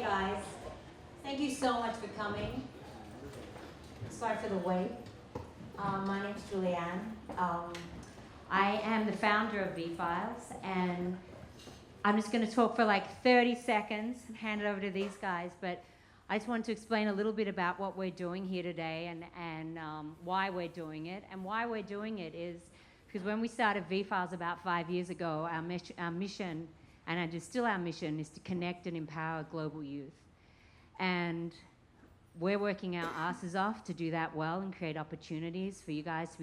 guys. Thank you so much for coming. Sorry for the wait. My name's Julianne. I am the founder of VFILES, and I'm just going to talk for like 30 seconds and hand it over to these guys, but I just wanted to explain a little bit about what we're doing here today and why we're doing it. And why we're doing it is because when we started VFILES about 5 years ago, our mission, and it is still our mission, is to connect and empower global youth. And we're working our asses off to do that well and create opportunities for you guys to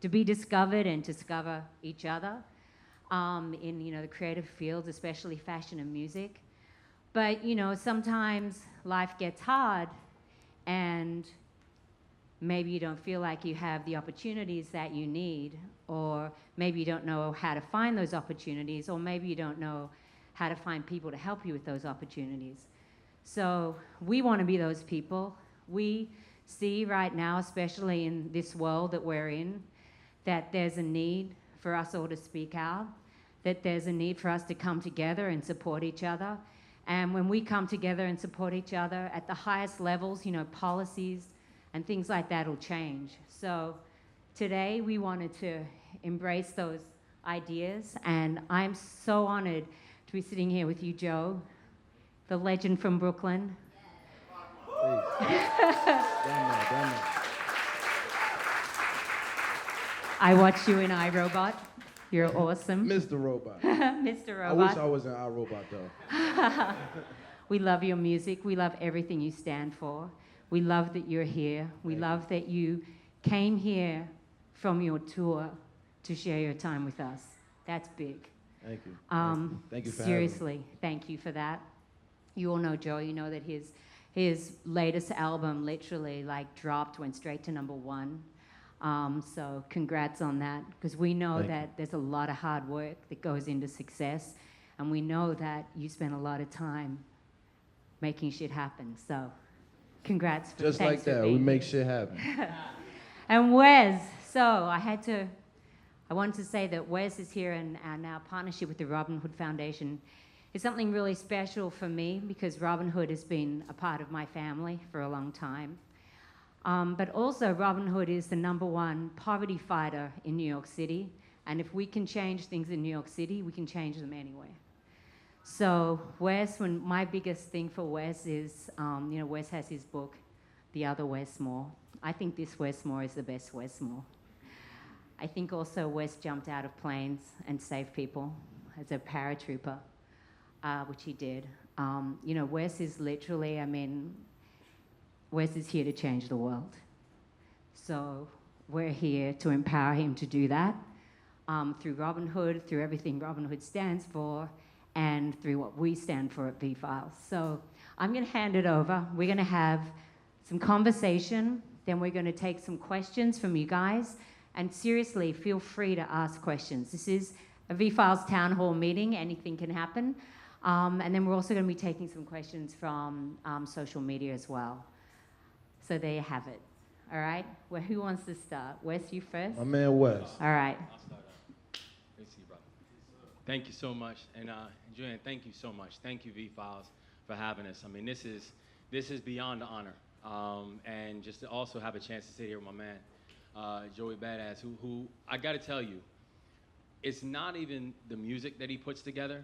be discovered and discover each other in the creative fields, especially fashion and music. But sometimes life gets hard, and maybe you don't feel like you have the opportunities that you need, or maybe you don't know how to find those opportunities, or maybe you don't know how to find people to help you with those opportunities. So we want to be those people. We see right now, especially in this world that we're in, that there's a need for us all to speak out, that there's a need for us to come together and support each other. And when we come together and support each other at the highest levels, policies and things like that will change. So today we wanted to embrace those ideas, and I'm so honored to be sitting here with you, Joe, the legend from Brooklyn. I watched you in iRobot. You're awesome. Mr. Robot. Mr. Robot. I wish I was in iRobot, though. We love your music. We love everything you stand for. We love that you're here. We love that you came here from your tour to share your time with us. That's big. Thank you. Thank you for seriously, thank you for that. You all know Joe. You know that his latest album literally dropped, went straight to #1. So congrats on that, because we know that there's a lot of hard work that goes into success, and we know that you spend a lot of time making shit happen. So congrats. Just like that, we make shit happen. And Wes, so I wanted to say that Wes is here, and our partnership with the Robin Hood Foundation is something really special for me, because Robin Hood has been a part of my family for a long time. But also, Robin Hood is the #1 poverty fighter in New York City. And if we can change things in New York City, we can change them anywhere. So Wes, my biggest thing for Wes is, Wes has his book, The Other Wes Moore. I think this Wes Moore is the best Wes Moore. I think also Wes jumped out of planes and saved people as a paratrooper, which he did. Wes is literally, Wes is here to change the world. So we're here to empower him to do that through Robin Hood, through everything Robin Hood stands for, and through what we stand for at VFILES. So I'm going to hand it over. We're going to have some conversation, then we're going to take some questions from you guys. And seriously, feel free to ask questions. This is a VFILES town hall meeting. Anything can happen. And then we're also going to be taking some questions from social media as well. So there you have it. All right? Well, who wants to start? Wes, you first? My man Wes. All right. I'll start out. Good to see you, brother. Thank you so much. And Julian, thank you so much. Thank you, VFILES, for having us. This is beyond the honor. And just to also have a chance to sit here with my man, Joey Badass, who I got to tell you, it's not even the music that he puts together.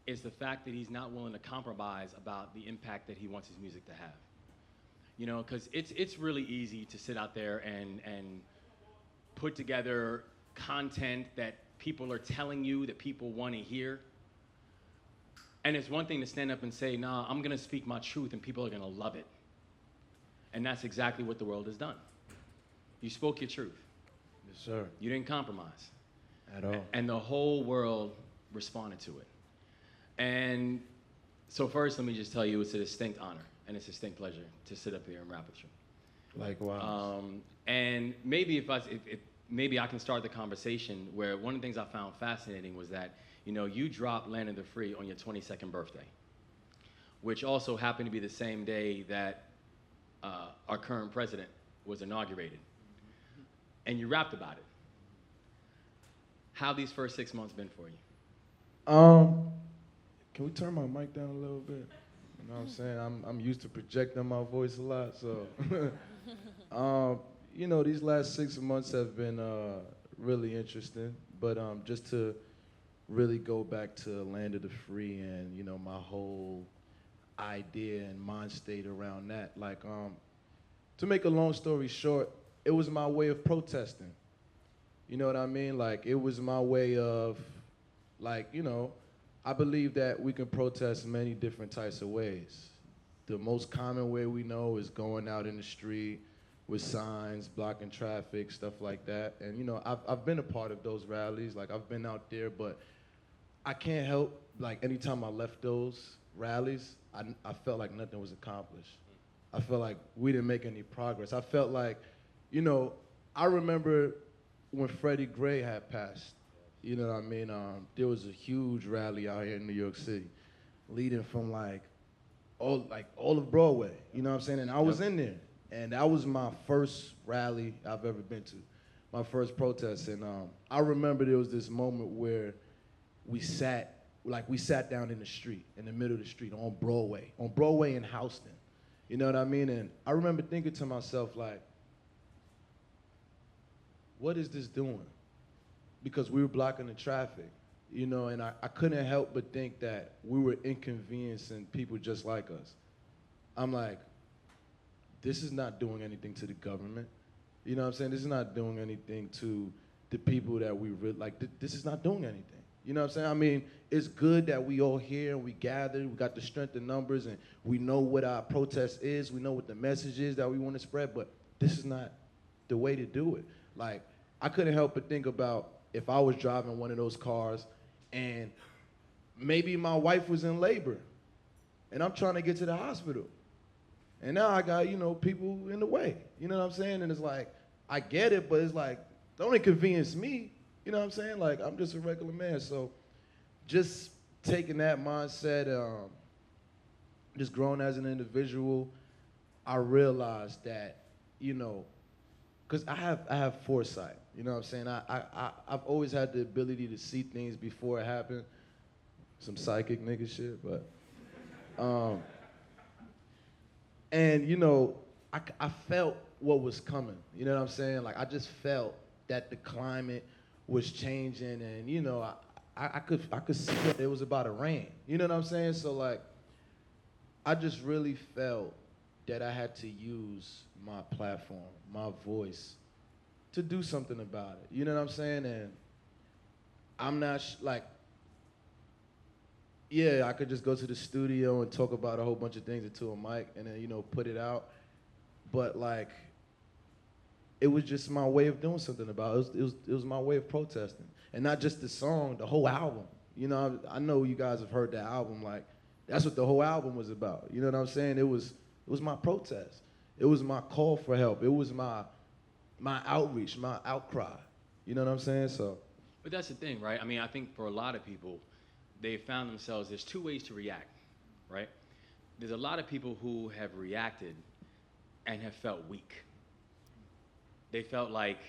It's the fact that he's not willing to compromise about the impact that he wants his music to have. Because it's really easy to sit out there and put together content that people are telling you that people want to hear. And it's one thing to stand up and say, nah, I'm going to speak my truth and people are going to love it. And that's exactly what the world has done. You spoke your truth. Yes, sir. You didn't compromise. At all. And the whole world responded to it. And so first, let me just tell you, it's a distinct honor and it's a distinct pleasure to sit up here and rap with you. Likewise. And maybe maybe I can start the conversation where one of the things I found fascinating was that, you dropped Land of the Free on your 22nd birthday, which also happened to be the same day that our current president was inaugurated. And you rapped about it. How have these first 6 months been for you? Can we turn my mic down a little bit? You know what I'm saying? I'm used to projecting my voice a lot, so. You know, these last 6 months have been really interesting, but just to really go back to Land of the Free and, you know, my whole idea and mind state around that. Like, to make a long story short, it was my way of protesting. You know what I mean? Like, it was my way of, like, you know, I believe that we can protest many different types of ways. The most common way we know is going out in the street with signs, blocking traffic, stuff like that. And, you know, I've been a part of those rallies. Like, I've been out there, but I can't help, like, anytime I left those rallies, I felt like nothing was accomplished. I felt like we didn't make any progress. I felt like, you know, I remember when Freddie Gray had passed, you know what I mean? There was a huge rally out here in New York City, leading from all of Broadway, you know what I'm saying? And I was in there, and that was my first rally I've ever been to, my first protest. And I remember there was this moment where we sat down in the street, in the middle of the street, on Broadway in Houston, you know what I mean? And I remember thinking to myself, like, what is this doing? Because we were blocking the traffic, you know, and I couldn't help but think that we were inconveniencing people just like us. I'm like, this is not doing anything to the government. You know what I'm saying? This is not doing anything to the people that we really, like, this is not doing anything. You know what I'm saying? I mean, it's good that we all here and we gather, we got the strength in numbers, and we know what our protest is, we know what the message is that we want to spread, but this is not the way to do it. Like, I couldn't help but think about if I was driving one of those cars and maybe my wife was in labor and I'm trying to get to the hospital. And now I got, you know, people in the way. You know what I'm saying? And it's like, I get it, but it's like, don't inconvenience me. You know what I'm saying? Like, I'm just a regular man. So just taking that mindset, just growing as an individual, I realized that, you know, because I have foresight. You know what I'm saying? I've always had the ability to see things before it happened. Some psychic nigga shit, but. And, you know, I felt what was coming. You know what I'm saying? Like, I just felt that the climate was changing, and, you know, I could see that it was about to rain. You know what I'm saying? So, like, I just really felt that I had to use my platform, my voice, to do something about it. You know what I'm saying? And I'm not, yeah, I could just go to the studio and talk about a whole bunch of things into a mic and then, you know, put it out. But, like, it was just my way of doing something about it. It was my way of protesting. And not just the song, the whole album. You know, I know you guys have heard that album. Like, that's what the whole album was about. You know what I'm saying? It was my protest. It was my call for help. It was my outreach, my outcry. You know what I'm saying? So. But that's the thing, right? I mean, I think for a lot of people, they found themselves, there's two ways to react, right? There's a lot of people who have reacted and have felt weak. They felt like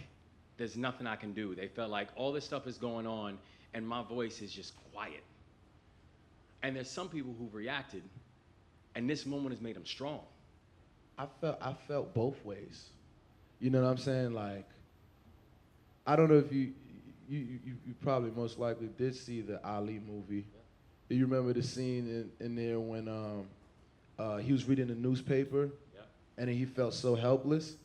there's nothing I can do. They felt like all this stuff is going on and my voice is just quiet. And there's some people who've reacted and this moment has made them strong. I felt both ways. You know what I'm saying? Like, I don't know if you probably most likely did see the Ali movie. Do you remember the scene in there when he was reading the newspaper and then he felt so helpless?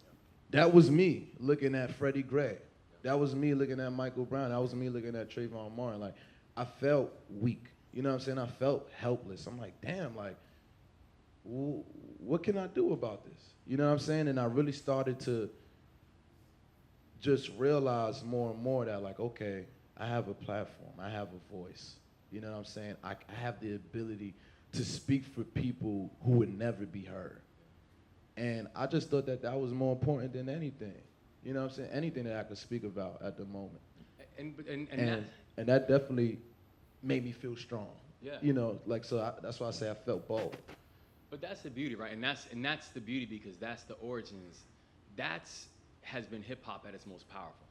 That was me looking at Freddie Gray. That was me looking at Michael Brown. That was me looking at Trayvon Martin. Like, I felt weak. You know what I'm saying? I felt helpless. I'm like, damn, like, what can I do about this? You know what I'm saying? And I really started to just realize more and more that, like, okay, I have a platform. I have a voice. You know what I'm saying? I have the ability to speak for people who would never be heard. And I just thought that was more important than anything. You know what I'm saying? Anything that I could speak about at the moment. And that definitely made me feel strong. Yeah. You know, like, so that's why I say I felt bold. But that's the beauty, right? And that's the beauty because that's the origins. Has been hip hop at its most powerful.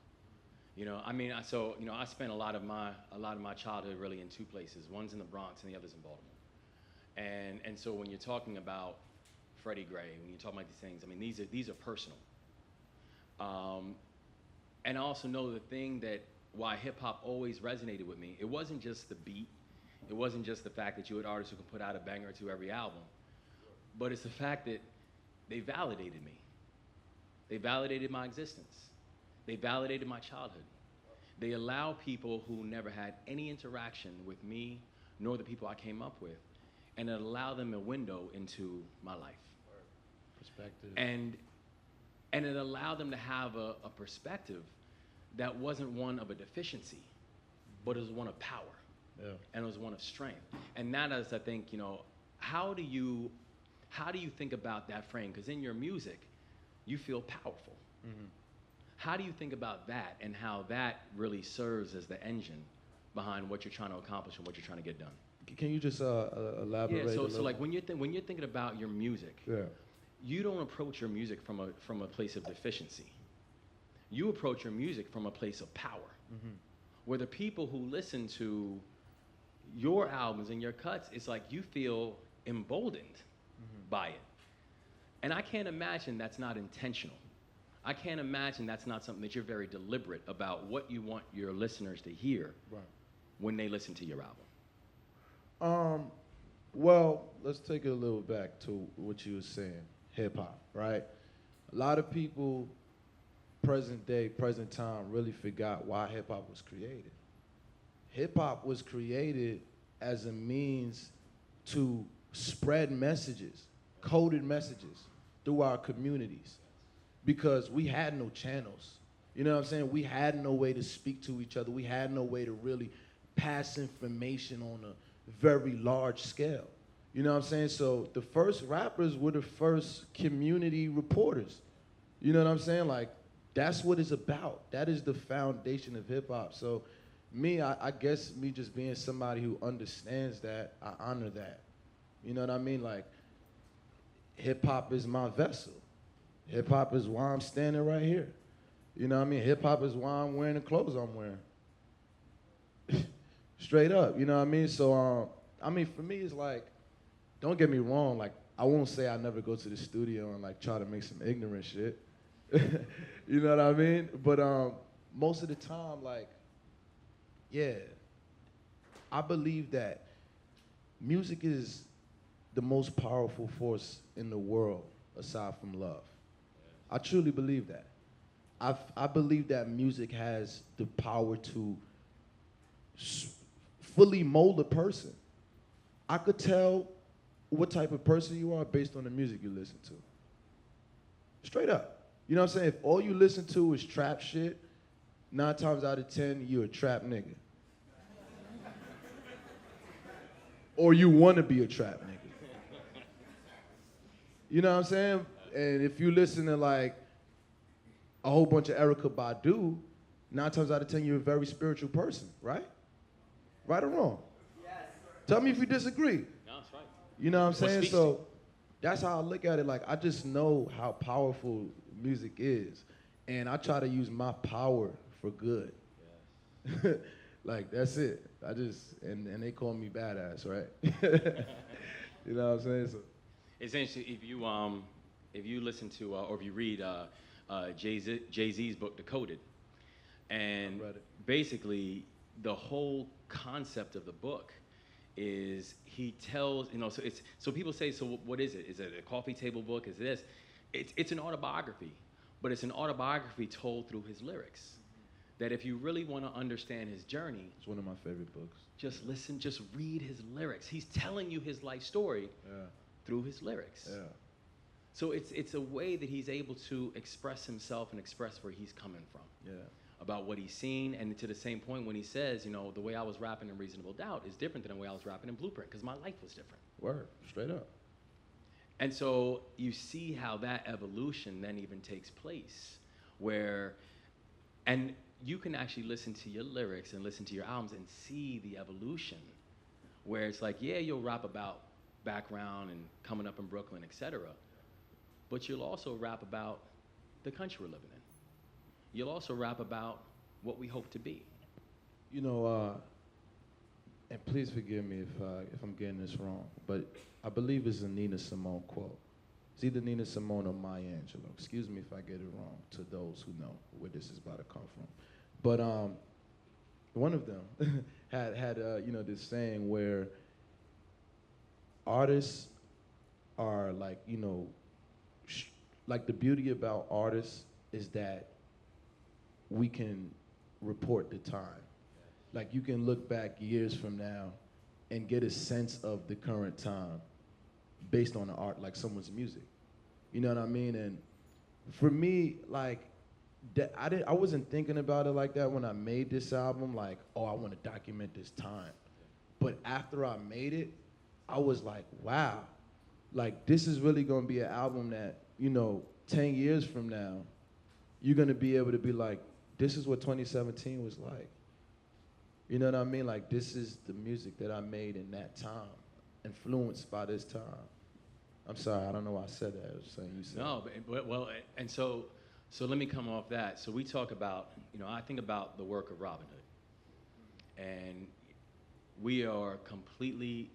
You know, I mean, I spent a lot of my childhood really in two places. One's in the Bronx and the other's in Baltimore. And so when you're talking about Freddie Gray, when you're talking about these things, I mean, these are personal. And I also know the thing that why hip hop always resonated with me, it wasn't just the beat, it wasn't just the fact that you had artists who can put out a banger or two every album, but it's the fact that they validated me. They validated my existence. They validated my childhood. They allow people who never had any interaction with me, nor the people I came up with, and it allowed them a window into my life. Perspective. And it allowed them to have a perspective that wasn't one of a deficiency, but it was one of power. Yeah. And it was one of strength. And that is, I think, you know, how do you think about that frame? Because in your music, you feel powerful. Mm-hmm. How do you think about that and how that really serves as the engine behind what you're trying to accomplish and what you're trying to get done? Can you just elaborate? Yeah, a so little? like when you're thinking about your music, Yeah. you don't approach your music from a place of deficiency. You approach your music from a place of power, Mm-hmm. where the people who listen to your albums and your cuts, it's like you feel emboldened by it. And I can't imagine that's not intentional. I can't imagine that's not something that you're very deliberate about what you want your listeners to hear when they listen to your album. Well, let's take it a little back to what you were saying, hip hop, right? A lot of people, present day, present time, really forgot why hip hop was created. Hip hop was created as a means to spread messages, coded messages through our communities, because we had no channels. You know what I'm saying? We had no way to speak to each other. We had no way to really pass information on a very large scale. You know what I'm saying? So the first rappers were the first community reporters. You know what I'm saying? Like, that's what it's about. That is the foundation of hip hop. So me, I guess me just being somebody who understands that, I honor that. You know what I mean? Like, hip hop is my vessel. Hip hop is why I'm standing right here. You know what I mean? Hip hop is why I'm wearing the clothes I'm wearing. Straight up, you know what I mean? So, I mean, for me, it's like, don't get me wrong, like, I won't say I never go to the studio and like try to make some ignorant shit. You know what I mean? But most of the time, like, yeah, I believe that music is the most powerful force in the world aside from love. I truly believe that. I believe that music has the power to fully mold a person. I could tell what type of person you are based on the music you listen to. Straight up. You know what I'm saying? If all you listen to is trap shit, 9 times out of 10, you're a trap nigga. Or you want to be a trap nigga. You know what I'm saying? And if you listen to like a whole bunch of Erykah Badu, 9 times out of 10, you're a very spiritual person, right? Right or wrong? Yes. Tell me if you disagree. No, that's right. You know what I'm saying? speaks So that's how I look at it. Like, I just know how powerful music is. And I try to use my power for good. Yes. Like, that's it. And they call me Badass, right? You know what I'm saying? So It's interesting, if you listen to, or if you read Jay-Z's book, Decoded, and basically the whole concept of the book is he tells, you know, so people say, so what is it? Is it a coffee table book? Is this? It's an autobiography, but it's an autobiography told through his lyrics. That if you really want to understand his journey, it's one of my favorite books. Just listen, just read his lyrics. He's telling you his life story through his lyrics. Yeah. So it's a way that he's able to express himself and express where he's coming from. Yeah. About what he's seen, and to the same point when he says, you know, the way I was rapping in Reasonable Doubt is different than the way I was rapping in Blueprint, because my life was different. Word, straight up. And so you see how that evolution then even takes place, where, and you can actually listen to your lyrics and listen to your albums and see the evolution, where it's like, yeah, you'll rap about background and coming up in Brooklyn, etc., but you'll also rap about the country we're living in. You'll also rap about what we hope to be. You know, and please forgive me if I'm getting this wrong, but I believe it's a Nina Simone quote. It's either Nina Simone or Maya Angelou. Excuse me if I get it wrong, to those who know where this is about to come from. But one of them had this saying where artists are like, like the beauty about artists is that we can report the time. Like you can look back years from now and get a sense of the current time based on the art, like someone's music. You know what I mean? And for me, like, I wasn't thinking about it like that when I made this album, like, oh, I want to document this time. But after I made it, I was like, wow, like this is really gonna be an album that, 10 years from now, you're gonna be able to be like, this is what 2017 was like. You know what I mean? Like this is the music that I made in that time, influenced by this time. I'm sorry, I don't know why I said that. I was saying you said. No, but well, and so let me come off that. So we talk about, I think about the work of Robin Hood, and we are completely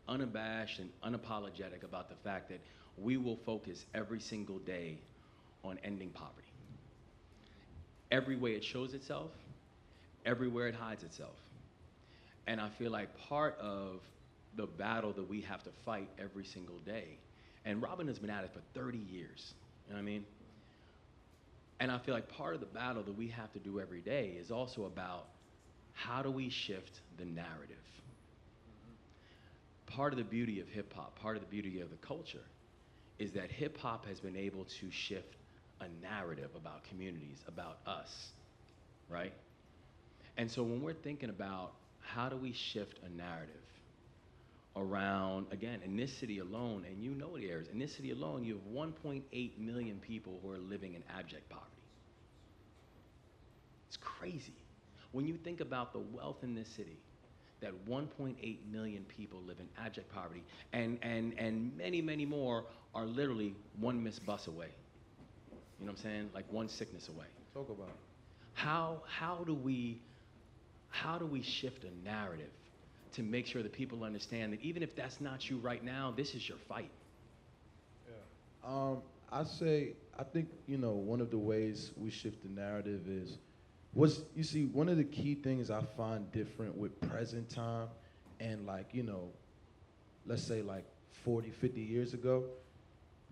unabashed and unapologetic about the fact that we will focus every single day on ending poverty. Every way it shows itself, everywhere it hides itself. And I feel like part of the battle that we have to fight every single day, and Robin has been at it for 30 years, you know what I mean? And I feel like part of the battle that we have to do every day is also about how do we shift the narrative? Part of the beauty of hip hop, part of the beauty of the culture is that hip hop has been able to shift a narrative about communities, about us, right? And so when we're thinking about how do we shift a narrative around, again, in this city alone, and you know the areas, in this city alone, you have 1.8 million people who are living in abject poverty. It's crazy. When you think about the wealth in this city, that 1.8 million people live in abject poverty, and many, many more are literally one missed bus away. You know what I'm saying? Like one sickness away. Talk about it. How do we shift a narrative to make sure that people understand that even if that's not you right now, this is your fight? Yeah. I think, one of the ways we shift the narrative is, one of the key things I find different with present time and let's say like 40, 50 years ago,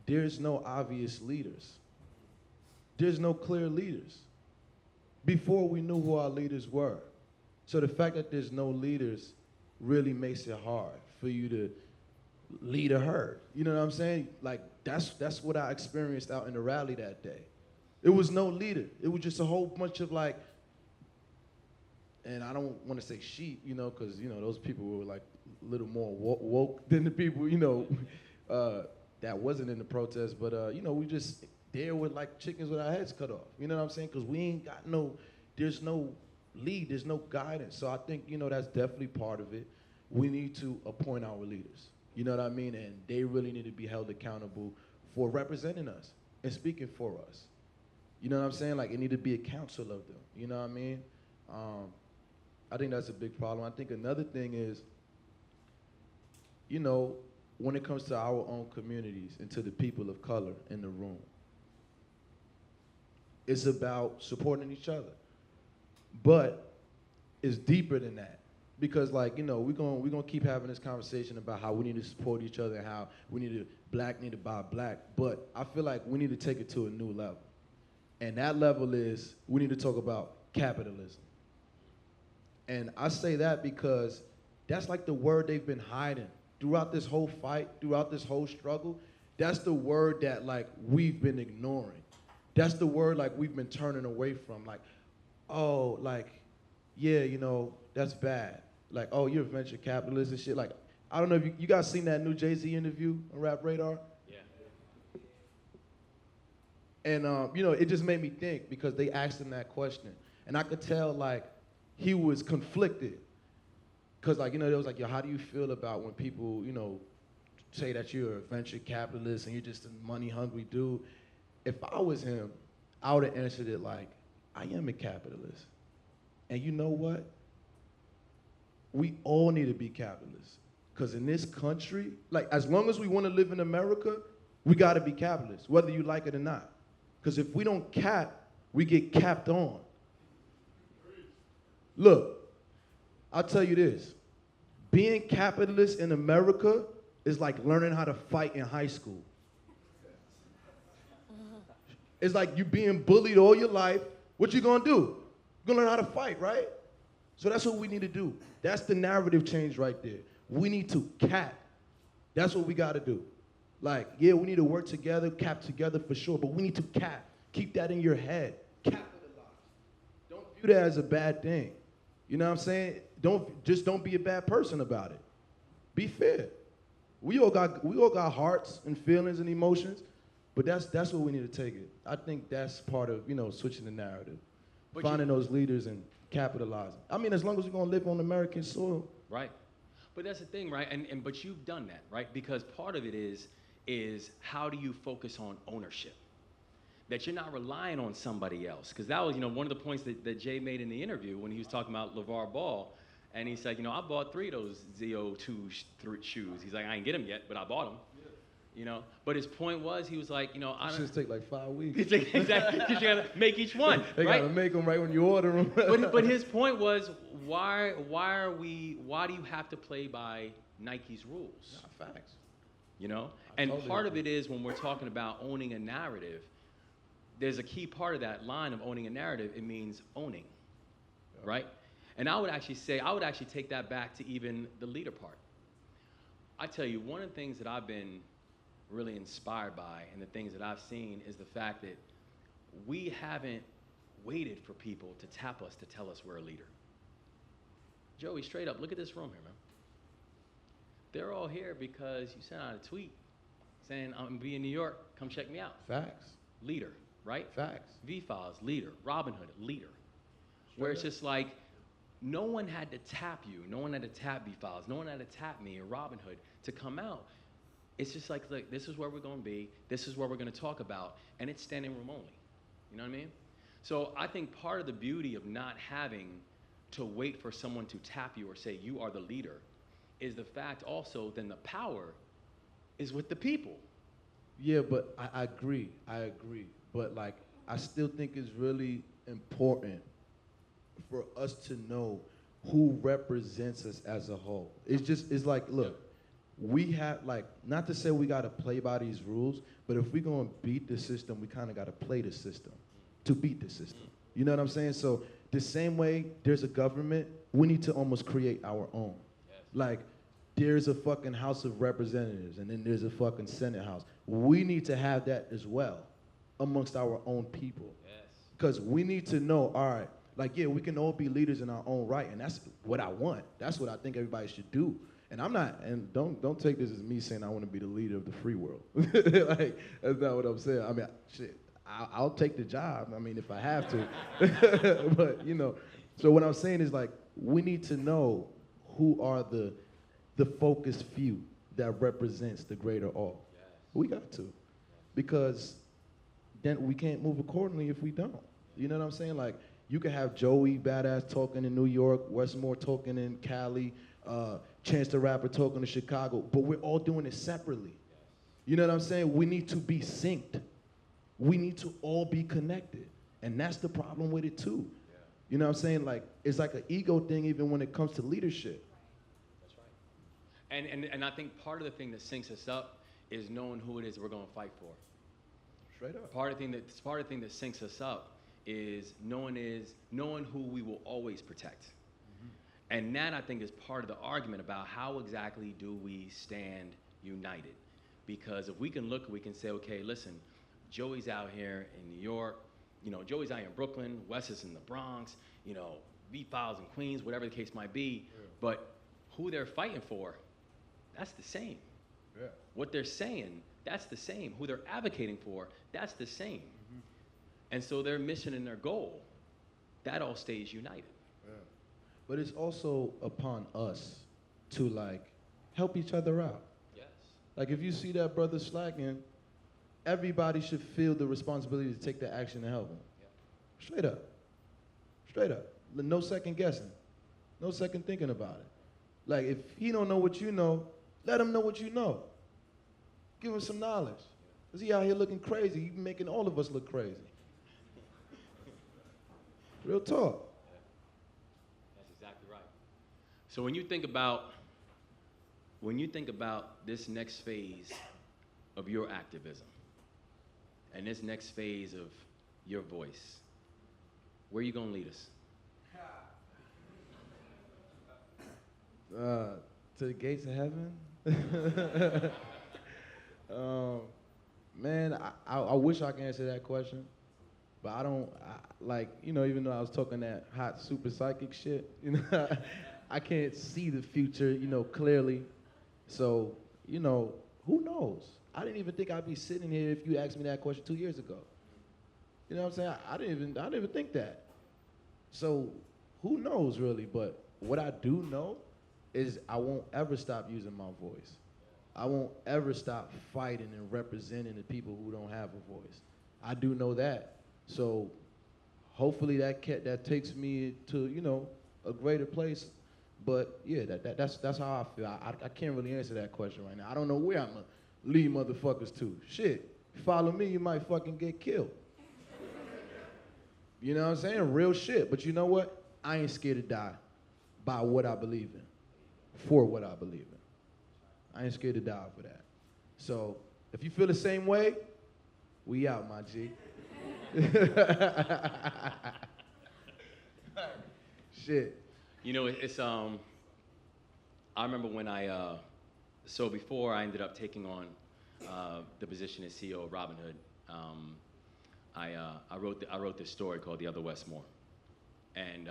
there's no obvious leaders. There's no clear leaders. Before we knew who our leaders were. So the fact that there's no leaders really makes it hard for you to lead a herd. You know what I'm saying? Like that's what I experienced out in the rally that day. It was no leader. It was just a whole bunch of and I don't want to say sheep, because, those people were like a little more woke than the people, that wasn't in the protest. But, we just there with like chickens with our heads cut off. You know what I'm saying? Because we ain't got there's no lead, there's no guidance. So I think, that's definitely part of it. We need to appoint our leaders. You know what I mean? And they really need to be held accountable for representing us and speaking for us. You know what I'm saying? Like, it need to be a council of them. You know what I mean? I think that's a big problem. I think another thing is, when it comes to our own communities and to the people of color in the room, it's about supporting each other. But it's deeper than that. Because we're gonna keep having this conversation about how we need to support each other and how black need to buy black. But I feel like we need to take it to a new level. And that level is, we need to talk about capitalism. And I say that because that's like the word they've been hiding throughout this whole fight, throughout this whole struggle. That's the word that we've been ignoring. That's the word we've been turning away from. That's bad. Oh, you're a venture capitalist and shit. I don't know if you guys seen that new Jay-Z interview on Rap Radar? Yeah. And, it just made me think because they asked him that question. And I could tell, he was conflicted. Because, they was like, yo, how do you feel about when people, say that you're a venture capitalist and you're just a money-hungry dude? If I was him, I would have answered it I am a capitalist. And you know what? we all need to be capitalists. Because in this country, like, as long as we want to live in America, we got to be capitalists, whether you like it or not. Because if we don't cap, we get capped on. Look, I'll tell you this. Being capitalist in America is like learning how to fight in high school. It's like you being bullied all your life. What you gonna do? You're gonna learn how to fight, right? So that's what we need to do. That's the narrative change right there. We need to cap. That's what we gotta do. Like, yeah, we need to work together, cap together for sure, but we need to cap. Keep that in your head. Capitalize. Don't view that as a bad thing. You know what I'm saying? Don't be a bad person about it. Be fair. We all got hearts and feelings and emotions, but that's what we need to take it. I think that's part of, switching the narrative. But finding those leaders and capitalizing. I mean, as long as we're gonna live on American soil. Right. But that's the thing, right? But you've done that, right? Because part of it is how do you focus on ownership? That you're not relying on somebody else. Because that was, one of the points that Jay made in the interview when he was talking about LeVar Ball. And he said, I bought 3 of those ZO2 shoes. He's like, I ain't get them yet, but I bought them. Yeah. But his point was, he was like, I don't. Should take like 5 weeks. Exactly, because you gotta make each one. They right? gotta make them right when you order them. but his point was, why do you have to play by Nike's rules? Nah, facts. And totally part of it is when we're talking about owning a narrative, there's a key part of that line of owning a narrative. It means owning, right? And I would actually take that back to even the leader part. I tell you, one of the things that I've been really inspired by and the things that I've seen is the fact that we haven't waited for people to tap us to tell us we're a leader. Joey, straight up, look at this room here, man. They're all here because you sent out a tweet saying, I'm gonna be in New York, come check me out. Facts. Leader, right? Facts. VFILES, leader. Robinhood, leader. Where it's just like, no one had to tap you. No one had to tap VFILES. No one had to tap me or Robinhood to come out. It's just like, look, this is where we're going to be. This is where we're going to talk about. And it's standing room only. You know what I mean? So I think part of the beauty of not having to wait for someone to tap you or say you are the leader is the fact also then the power is with the people. Yeah, but I agree. But like, I still think it's really important for us to know who represents us as a whole. It's like, look, we have, like, not to say we gotta play by these rules, but if we're gonna beat the system, we kinda gotta play the system to beat the system. You know what I'm saying? So the same way there's a government, we need to almost create our own. Yes. Like, there's a fucking House of Representatives and then there's a fucking Senate House. We need to have that as well amongst our own people. Yes. Because we need to know, all right, like, yeah, we can all be leaders in our own right, and that's what I want. That's what I think everybody should do. And I'm not, and don't take this as me saying I want to be the leader of the free world. Like, that's not what I'm saying. I mean, shit, I'll take the job, I mean, if I have to. But, so what I'm saying is, like, we need to know who are the focused few that represents the greater all. Yes. We got to. Because then we can't move accordingly if we don't. You know what I'm saying? Like, you can have Joey Badass talking in New York, Wes Moore talking in Cali, Chance the Rapper talking in Chicago, but we're all doing it separately. Yes. You know what I'm saying? We need to be synced. We need to all be connected. And that's the problem with it too. Yeah. You know what I'm saying? Like, it's like an ego thing even when it comes to leadership. That's right. And I think part of the thing that syncs us up is knowing who it is we're going to fight for. Straight up. Part of the thing that syncs us up is knowing who we will always protect. Mm-hmm. And that, I think, is part of the argument about how exactly do we stand united. Because if we can look, we can say, okay, listen, Joey's out here in New York, Joey's out here in Brooklyn, Wes is in the Bronx, VFILES in Queens, whatever the case might be, yeah. But who they're fighting for, that's the same. Yeah. What they're saying, that's the same. Who they're advocating for, that's the same. Mm-hmm. And so their mission and their goal, that all stays united. Yeah. But it's also upon us to, like, help each other out. Yes. Like, if you see that brother slacking, everybody should feel the responsibility to take that action to help him. Yeah. Straight up. No second guessing. No second thinking about it. Like, if he don't know what you know, let him know what you know. Give him some knowledge. Because he out here looking crazy. You making all of us look crazy. Real talk. That's exactly right. So when you think about this next phase of your activism and this next phase of your voice, where are you going to lead us? To the gates of heaven? Man, I wish I could answer that question, but I don't, like, you know, even though I was talking that hot super psychic shit, you know, I can't see the future, you know, clearly. So, you know, who knows? I didn't even think I'd be sitting here if you asked me that question 2 years ago. You know what I'm saying? I didn't even think that. So, who knows really? But what I do know is I won't ever stop using my voice. I won't ever stop fighting and representing the people who don't have a voice. I do know that. So hopefully that takes me to, you know, a greater place. But yeah, that's how I feel. I can't really answer that question right now. I don't know where I'm gonna lead motherfuckers to. Shit, follow me, you might fucking get killed. You know what I'm saying? Real shit. But you know what? I ain't scared to die by what I believe in, for what I believe in. I ain't scared to die for that. So if you feel the same way, we out, my G. Shit. You know, it's I remember when so before I ended up taking on the position as CEO of Robinhood, I wrote this story called The Other Wes Moore, and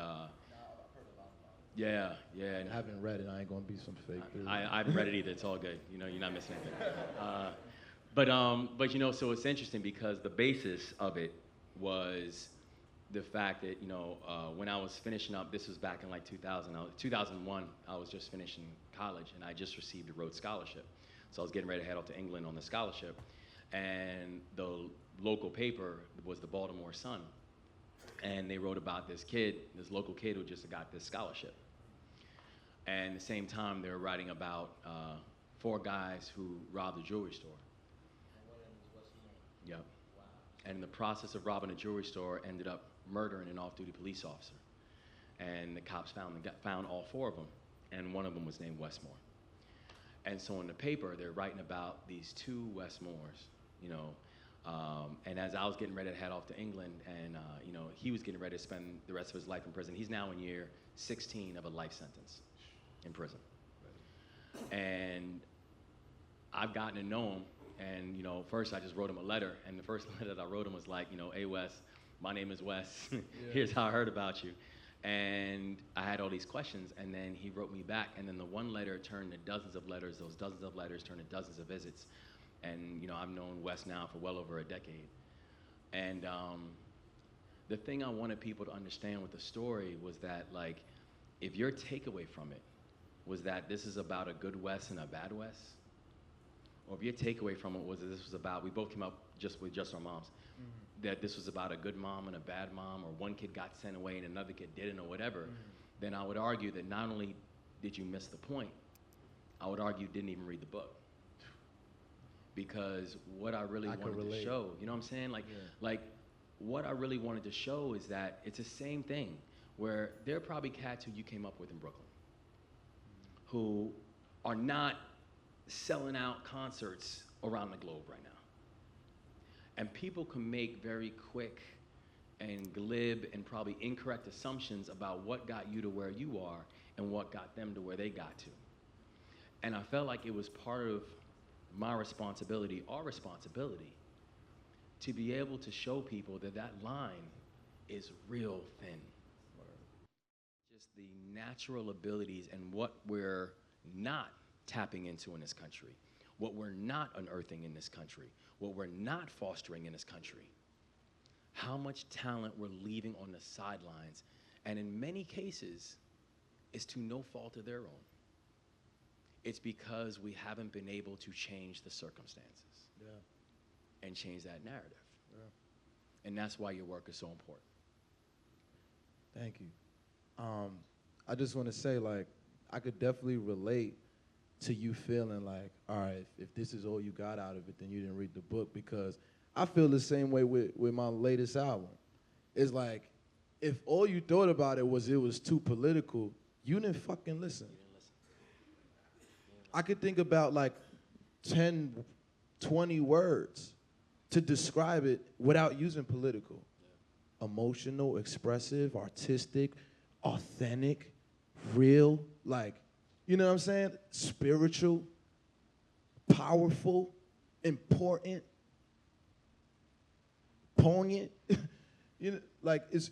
yeah. I haven't read it. I ain't gonna be some fake dude. I haven't read it either. It's all good. You know, you're not missing anything. But you know, so it's interesting because the basis of it was the fact that, you know, when I was finishing up, this was back in like 2001, I was just finishing college and I just received a Rhodes Scholarship. So I was getting ready to head off to England on the scholarship. And the local paper was the Baltimore Sun. And they wrote about this local kid who just got this scholarship. And at the same time, they were writing about 4 guys who robbed a jewelry store. Yep. Wow. And in the process of robbing a jewelry store, ended up murdering an off-duty police officer. And the cops found all 4 of them, and one of them was named Wes Moore. And so in the paper, they're writing about these 2 Wes Moores, you know. And as I was getting ready to head off to England, and you know, he was getting ready to spend the rest of his life in prison. He's now in year 16 of a life sentence in prison. And I've gotten to know him, and you know, first I just wrote him a letter, and the first letter that I wrote him was like, you know, hey Wes, my name is Wes. Here's how I heard about you. And I had all these questions, and then he wrote me back, and then the one letter turned to dozens of letters. Those dozens of letters turned to dozens of visits. And you know, I've known Wes now for well over a decade. And the thing I wanted people to understand with the story was that, like, if your takeaway from it was that this is about a good Wes and a bad Wes, or if your takeaway from it was that this was about, we both came up with just our moms, that this was about a good mom and a bad mom, or one kid got sent away and another kid didn't, or whatever, then I would argue that not only did you miss the point, I would argue you didn't even read the book. Because what I really wanted to show, you know what I'm saying? Like what I really wanted to show is that it's the same thing, where there are probably cats who you came up with in Brooklyn who are not selling out concerts around the globe right now. And people can make very quick and glib and probably incorrect assumptions about what got you to where you are and what got them to where they got to. And I felt like it was part of my responsibility, our responsibility, to be able to show people that that line is real thin. Just the natural abilities and what we're not tapping into in this country, what we're not unearthing in this country, what we're not fostering in this country, how much talent we're leaving on the sidelines, and in many cases, it's to no fault of their own. It's because we haven't been able to change the circumstances and change that narrative. And that's why your work is so important. Thank you. I just want to say, like, I could definitely relate to you feeling like, all right, if this is all you got out of it, then you didn't read the book, because I feel the same way with my latest album. It's like, if all you thought about it was too political, you didn't fucking listen. I could think about like 10, 20 words to describe it without using political. Emotional, expressive, artistic, authentic, real, like, you know what I'm saying? Spiritual, powerful, important, poignant. You know, like, it's,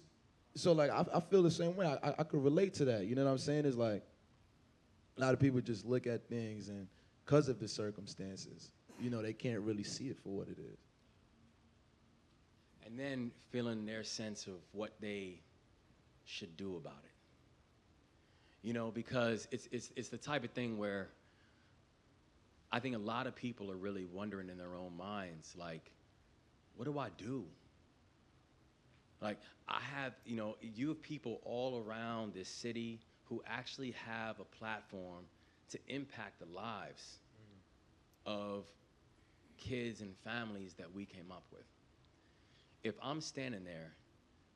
so like, I feel the same way. I could relate to that. You know what I'm saying? It's like, a lot of people just look at things and because of the circumstances, you know, they can't really see it for what it is. And then feeling their sense of what they should do about it. You know, because it's the type of thing where I think a lot of people are really wondering in their own minds, like, what do I do? Like, I have, you know, you have people all around this city who actually have a platform to impact the lives of kids and families that we came up with. If I'm standing there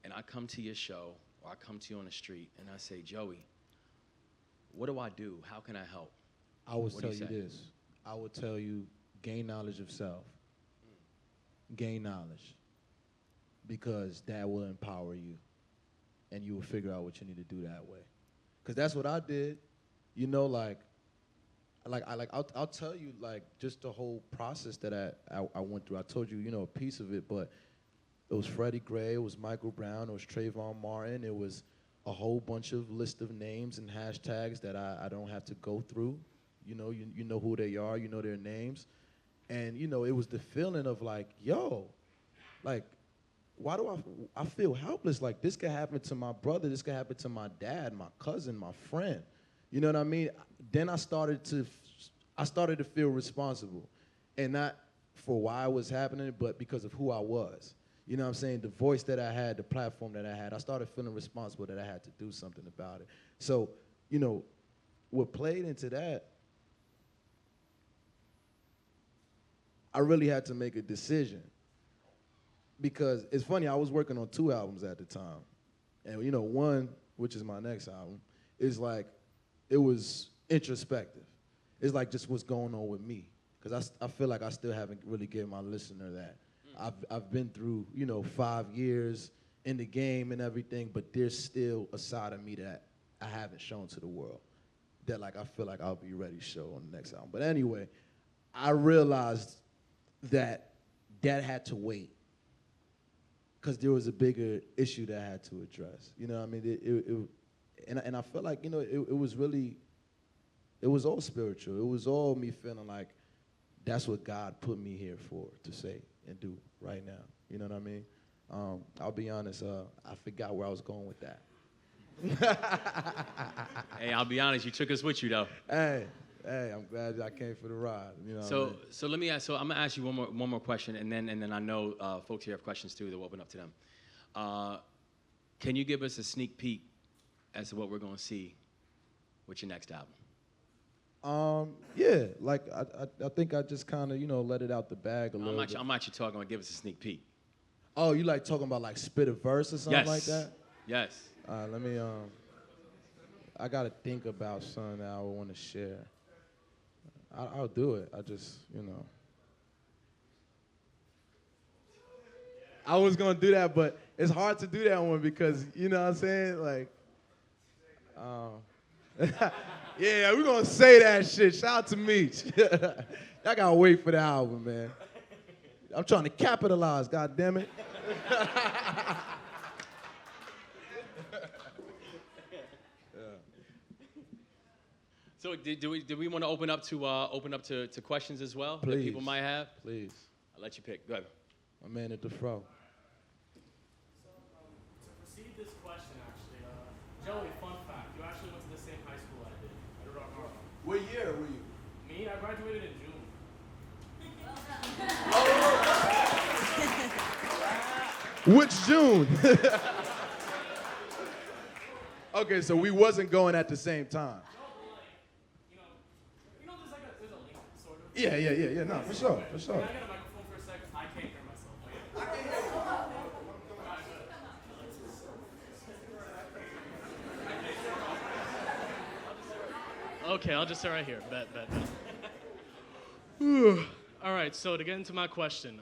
and I come to your show or I come to you on the street and I say, Joey, what do I do? How can I help? I would What tell do you you say? this. I would tell you, gain knowledge of self. Gain knowledge. Because that will empower you. And you will figure out what you need to do that way. Because that's what I did. You know, I'll tell you, like, just the whole process that I went through. I told you, you know, a piece of it, but it was Freddie Gray, it was Michael Brown, it was Trayvon Martin, it was a whole bunch of list of names and hashtags that I don't have to go through. You know, you know who they are, you know their names. And, you know, it was the feeling of like, yo, like, why do I feel helpless? Like, this could happen to my brother, this could happen to my dad, my cousin, my friend. You know what I mean? Then I started to feel responsible. And not for why it was happening, but because of who I was. You know what I'm saying? The voice that I had, the platform that I had, I started feeling responsible that I had to do something about it. So, you know, what played into that, I really had to make a decision. Because it's funny, I was working on 2 albums at the time. And, you know, one, which is my next album, is like, it was introspective. It's like just what's going on with me. Because I feel like I still haven't really given my listener that. I've been through, you know, 5 years in the game and everything, but there's still a side of me that I haven't shown to the world that, like, I feel like I'll be ready to show on the next album. But anyway, I realized that had to wait because there was a bigger issue that I had to address. You know what I mean? And I felt like, you know, it was all spiritual. It was all me feeling like that's what God put me here for, to say and do right now. You know what I mean? I'll be honest, I forgot where I was going with that. Hey, I'll be honest, you took us with you, though. Hey, I'm glad I came for the ride. You know what I mean? So let me ask. So I'm gonna ask you one more question, and then I know folks here have questions too. That we'll open up to them. Can you give us a sneak peek as to what we're gonna see with your next album? Yeah, like I think I just kind of, you know, let it out the bag a little bit. I'm actually talking about give us a sneak peek. Oh, you like talking about like spit a verse or something like that? Yes. Let me, I gotta think about something that I would want to share. I'll do it. I just, you know. I was gonna do that, but it's hard to do that one because, you know what I'm saying? Like, yeah, we're gonna say that shit. Shout out to Meech. I gotta wait for the album, man. I'm trying to capitalize, God damn it. So do we want to open up to questions as well that people might have? Please. I'll let you pick. Go ahead. My man at the fro. So, to proceed this question, actually, Joey, fun fact, you actually went to the same high school I did, at Rock Harbor. What year were you? Me, I graduated in June. Which June? Okay, so we wasn't going at the same time. Yeah. No, for sure. Can I get a microphone for a second? I can't hear myself. Okay, I'll just sit right here. Bet. All right, so to get into my question,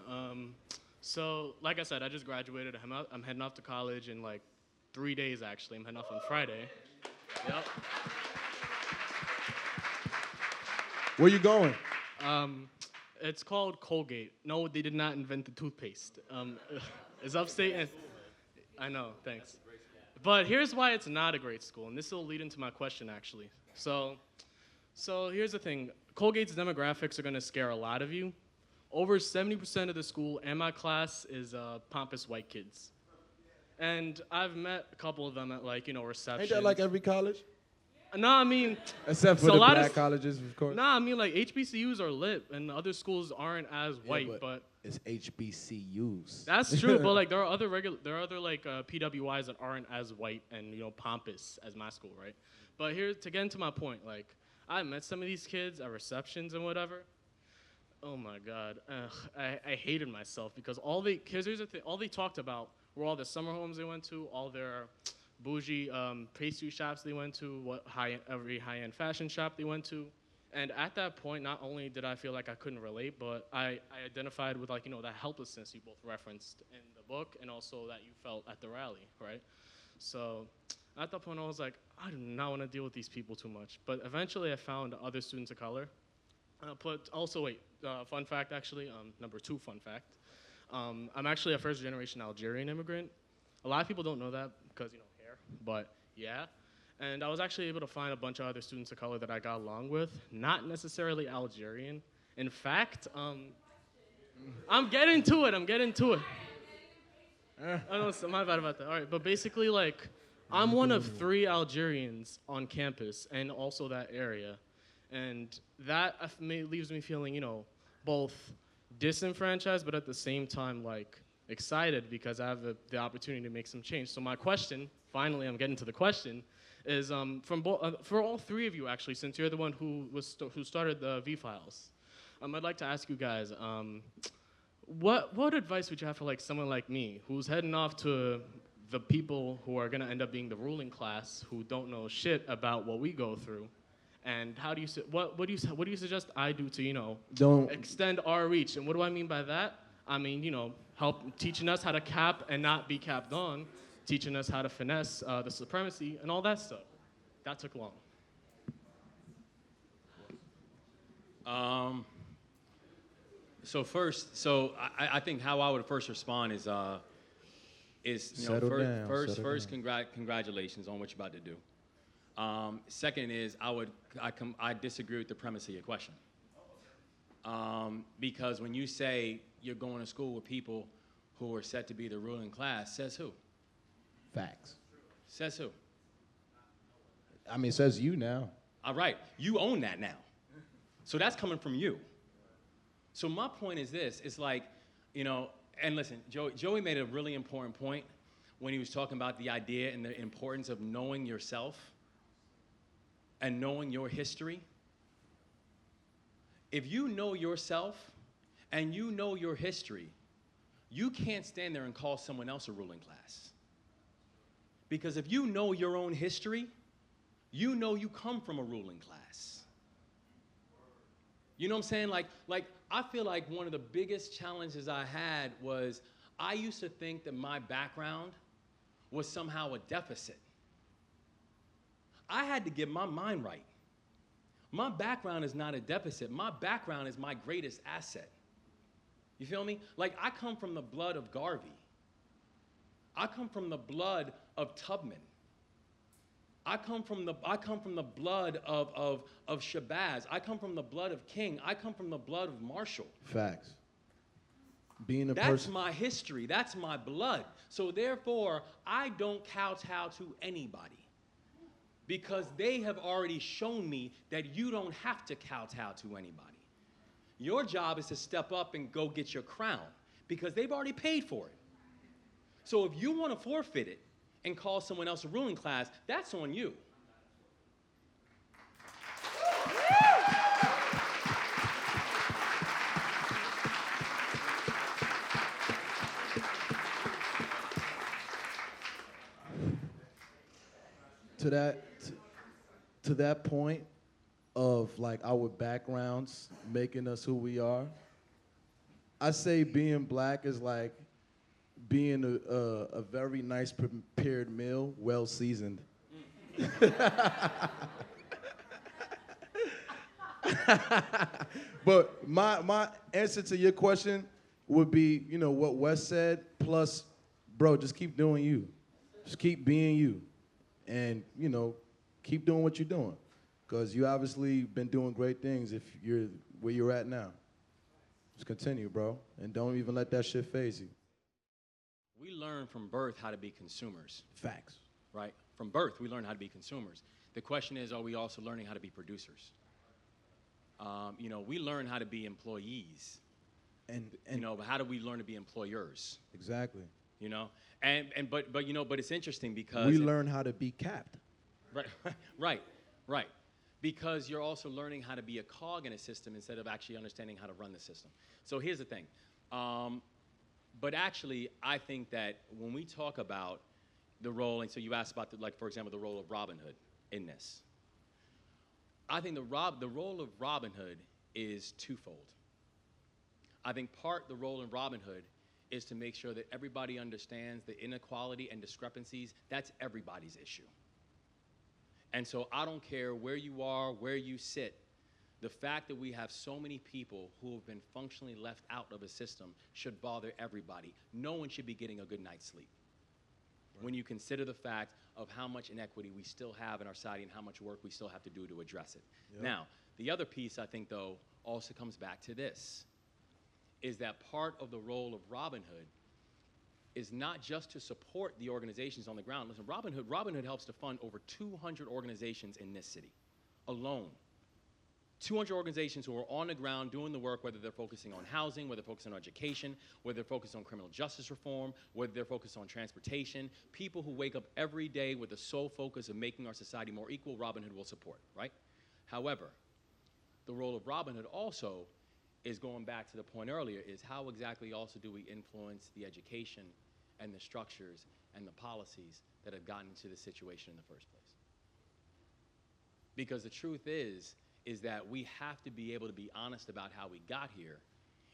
so like I said, I just graduated. I'm heading off to college in like 3 days, actually. I'm heading off on Friday. Yep. Where you going? It's called Colgate. No, they did not invent the toothpaste. It's upstate. And I know, thanks. But here's why it's not a great school, and this will lead into my question, actually. So here's the thing. Colgate's demographics are going to scare a lot of you. Over 70% of the school and my class is pompous white kids. And I've met a couple of them at, like, reception. Ain't that like every college? No, I mean... Except for so the a lot black of, colleges, of course. Nah, I mean, like, HBCUs are lit, and other schools aren't as white, but... It's HBCUs. That's true, but, like, there are other PWIs that aren't as white and, pompous as my school, right? But here, to get into my point, like, I met some of these kids at receptions and whatever. Oh, my God. I hated myself because here's the thing, all they talked about were all the summer homes they went to, all their bougie pastry shops they went to, every high-end fashion shop they went to. And at that point, not only did I feel like I couldn't relate, but I identified with, like, that helplessness you both referenced in the book and also that you felt at the rally, right? So at that point, I was like, I do not want to deal with these people too much. But eventually, I found other students of color. Fun fact, actually, number 2 fun fact. I'm actually a first-generation Algerian immigrant. A lot of people don't know that because, hair, but yeah. And I was actually able to find a bunch of other students of color that I got along with, not necessarily Algerian. In fact, I'm getting to it. I know, so my bad about that. All right, but basically, like, I'm one of 3 Algerians on campus and also that area. And that leaves me feeling, both disenfranchised, but at the same time, like, excited because I have the opportunity to make some change. So my question, finally, I'm getting to the question, is for all 3 of you, actually, since you're the one who started the VFILES, I'd like to ask you guys, what advice would you have for, like, someone like me who's heading off to the people who are going to end up being the ruling class who don't know shit about what we go through? And how do you what do you suggest I do to extend our reach? And what do I mean by that? I mean help teaching us how to cap and not be capped on, teaching us how to finesse the supremacy and all that stuff. That took long. I think how I would first respond is first congratulations on what you're about to do. Second is I disagree with the premise of your question. Because when you say you're going to school with people who are set to be the ruling class, says who? Facts. Says who? I mean, it says you now. All right, you own that now. So that's coming from you. So my point is this, it's like, and listen, Joey made a really important point when he was talking about the idea and the importance of knowing yourself and knowing your history. If you know yourself and you know your history, you can't stand there and call someone else a ruling class. Because if you know your own history, you know you come from a ruling class. You know what I'm saying? Like I feel like one of the biggest challenges I had was I used to think that my background was somehow a deficit. I had to get my mind right. My background is not a deficit. My background is my greatest asset. You feel me? Like, I come from the blood of Garvey. I come from the blood of Tubman. I come from the blood of Shabazz. I come from the blood of King. I come from the blood of Marshall. Facts. That's my history. That's my blood. So therefore, I don't kowtow to anybody. Because they have already shown me that you don't have to kowtow to anybody. Your job is to step up and go get your crown because they've already paid for it. So if you want to forfeit it and call someone else a ruling class, that's on you. to that point of like our backgrounds making us who we are, I say being black is like being a very nice prepared meal, well seasoned. But my answer to your question would be, you know, what Wes said, plus, bro, just keep doing you. Just keep being you. And, you know, keep doing what you're doing. Because you obviously been doing great things if you're where you're at now. Just continue, bro. And don't even let that shit faze you. We learn from birth how to be consumers, Facts. right? From birth, we learn how to be consumers. The question is, are we also learning how to be producers? You know, we learn how to be employees. And You know, but how do we learn to be employers? exactly. You know, but you know, but it's interesting because We learn how to be capped. right, because you're also learning how to be a cog in a system instead of actually understanding how to run the system. So here's the thing, but actually, I think that when we talk about the role, and so you asked about like for example the role of Robin Hood in this. I think the role of Robin Hood is twofold. I think the role in Robin Hood is to make sure that everybody understands the inequality and discrepancies. That's everybody's issue. And so I don't care where you are, where you sit, the fact that we have so many people who have been functionally left out of a system should bother everybody. No one should be getting a good night's sleep. Right. When you consider the fact of how much inequity we still have in our society and how much work we still have to do to address it. Yep. Now, the other piece I think though also comes back to this, is that part of the role of Robin Hood is not just to support the organizations on the ground. Listen, Robin Hood helps to fund over 200 organizations in this city alone. 200 organizations who are on the ground doing the work, whether they're focusing on housing, whether they're focusing on education, whether they're focused on criminal justice reform, whether they're focused on transportation. People who wake up every day with the sole focus of making our society more equal, Robin Hood will support, right? However, the role of Robin Hood also is going back to the point earlier, is how exactly also do we influence the education and the structures and the policies that have gotten into this situation in the first place. Because the truth is that we have to be able to be honest about how we got here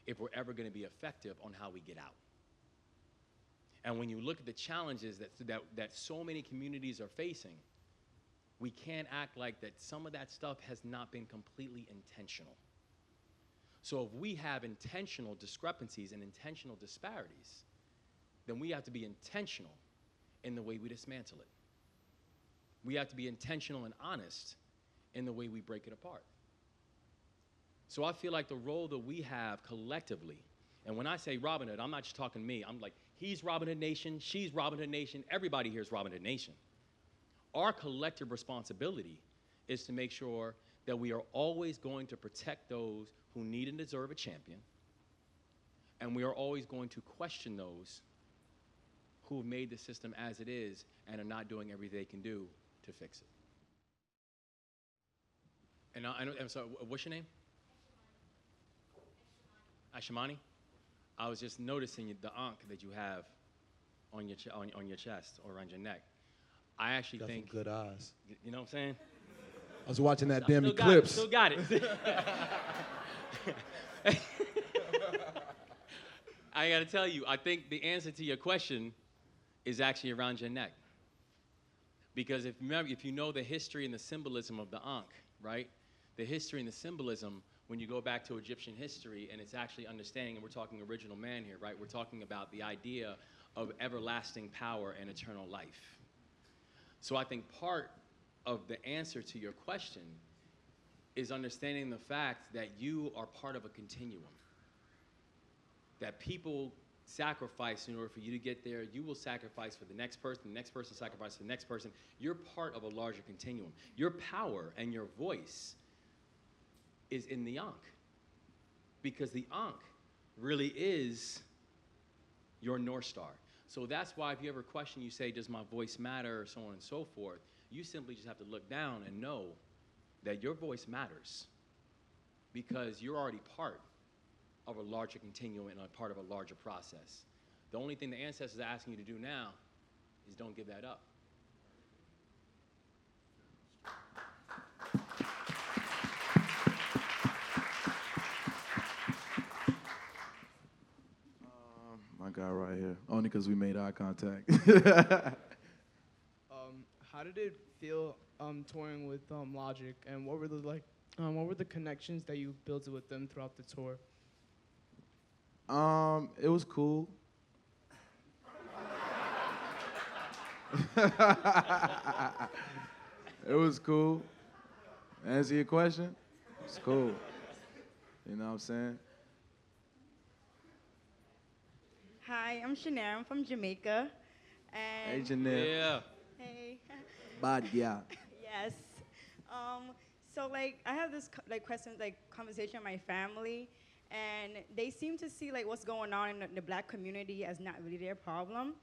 if we're ever going to be effective on how we get out. And when you look at the challenges that so many communities are facing, we can't act like that some of that stuff has not been completely intentional. So if we have intentional discrepancies and intentional disparities, then we have to be intentional in the way we dismantle it. We have to be intentional and honest in the way we break it apart. So I feel like the role that we have collectively, and when I say Robin Hood, I'm not just talking me, I'm like, he's Robin Hood Nation, she's Robin Hood Nation, everybody here is Robin Hood Nation. Our collective responsibility is to make sure that we are always going to protect those who need and deserve a champion, and we are always going to question those who have made the system as it is and are not doing everything they can do to fix it. And I'm sorry, what's your name? Ashimani? I was just noticing the ankh that you have on your chest or around your neck. I actually Got think some good eyes. You know what I'm saying? I was watching that damn Eclipse. Still got it. I got to tell you, I think the answer to your question is actually around your neck. Because if you know the history and the symbolism of the ankh, right? The history and the symbolism, when you go back to Egyptian history, and it's actually understanding, and we're talking original man here, right? We're talking about the idea of everlasting power and eternal life. So I think part of the answer to your question is understanding the fact that you are part of a continuum. That people sacrifice in order for you to get there. You will sacrifice for the next person sacrifices for the next person. You're part of a larger continuum. Your power and your voice is in the ankh. Because the ankh really is your North Star. So that's why if you ever question, you say, does my voice matter, or so on and so forth, you simply just have to look down and know that your voice matters because you're already part of a larger continuum and a part of a larger process. The only thing the ancestors are asking you to do now is don't give that up. guy right here, only because we made eye contact. How did it feel touring with Logic, and what were the connections that you built with them throughout the tour? It was cool. It was cool. Answer your question? It's cool. You know what I'm saying? Hi, I'm Shanae. I'm from Jamaica. Hey, And Janelle. Yeah. hey. Bad, yeah. Yes. So like I have this question, conversation with my family, and they seem to see like what's going on in the black community as not really their problem.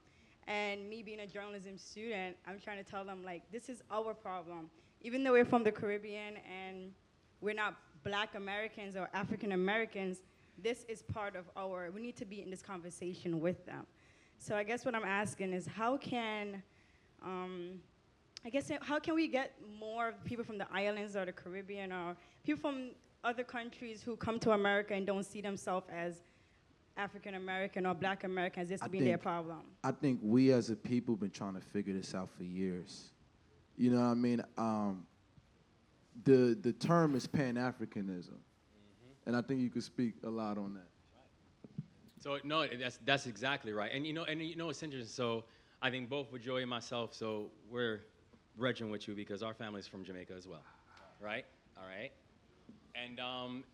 And me being a journalism student, I'm trying to tell them like this is our problem. Even though we're from the Caribbean and we're not black Americans or African Americans, this is part of we need to be in this conversation with them. So I guess what I'm asking is how can we get more people from the islands or the Caribbean or people from other countries who come to America and don't see themselves as African American or black Americans, this to be their problem? I think we as a people been trying to figure this out for years. You know what I mean? The term is Pan-Africanism, and I think you could speak a lot on that. So no, that's exactly right. And you know what's interesting. So I think both with Joey and myself, so we're brethren with you because our family's from Jamaica as well, right? All right.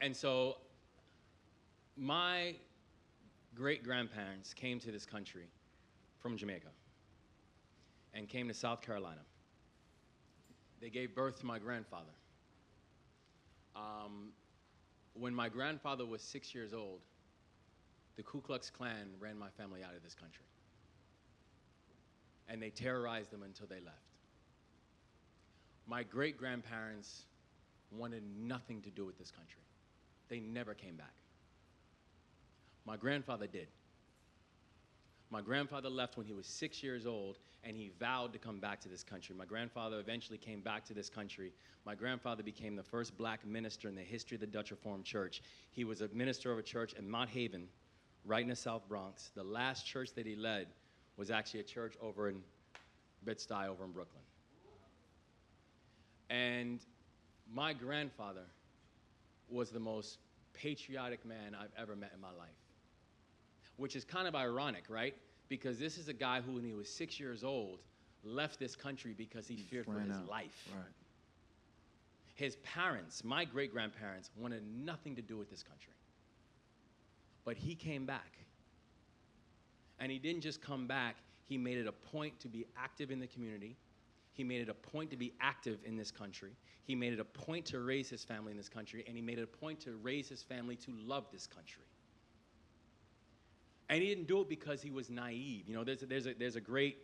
And so my great-grandparents came to this country from Jamaica and came to South Carolina. They gave birth to my grandfather. When my grandfather was 6 years old, the Ku Klux Klan ran my family out of this country. And they terrorized them until they left. My great-grandparents wanted nothing to do with this country. They never came back. My grandfather did. My grandfather left when he was 6 years old, and he vowed to come back to this country. My grandfather eventually came back to this country. My grandfather became the first black minister in the history of the Dutch Reformed Church. He was a minister of a church in Mount Haven, right in the South Bronx. The last church that he led was actually a church over in Bed-Stuy over in Brooklyn. And my grandfather was the most patriotic man I've ever met in my life, which is kind of ironic, right? Because this is a guy who, when he was 6 years old, left this country because he feared for his life. Right. His parents, my great-grandparents, wanted nothing to do with this country. But he came back. And he didn't just come back, he made it a point to be active in the community. He made it a point to be active in this country. He made it a point to raise his family in this country, and he made it a point to raise his family to love this country. And he didn't do it because he was naive. You know, there's a great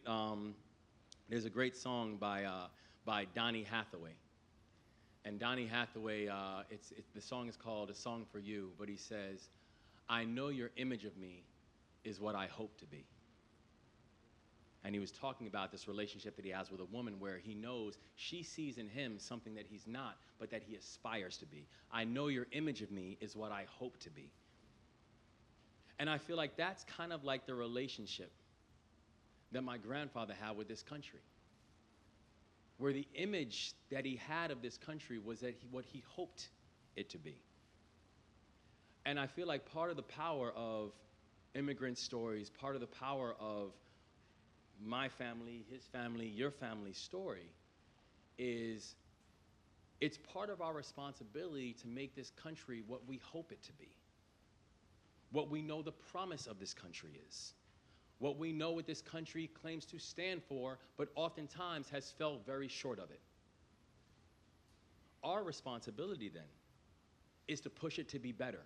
song by Donny Hathaway. And Donny Hathaway, the song is called "A Song for You," but he says, "I know your image of me is what I hope to be." And he was talking about this relationship that he has with a woman where he knows she sees in him something that he's not, but that he aspires to be. I know your image of me is what I hope to be. And I feel like that's kind of like the relationship that my grandfather had with this country, where the image that he had of this country was that what he hoped it to be. And I feel like part of the power of immigrant stories, part of the power of my family, his family, your family's story, is it's part of our responsibility to make this country what we hope it to be, what we know the promise of this country is, what we know what this country claims to stand for, but oftentimes has fell very short of it. Our responsibility then is to push it to be better,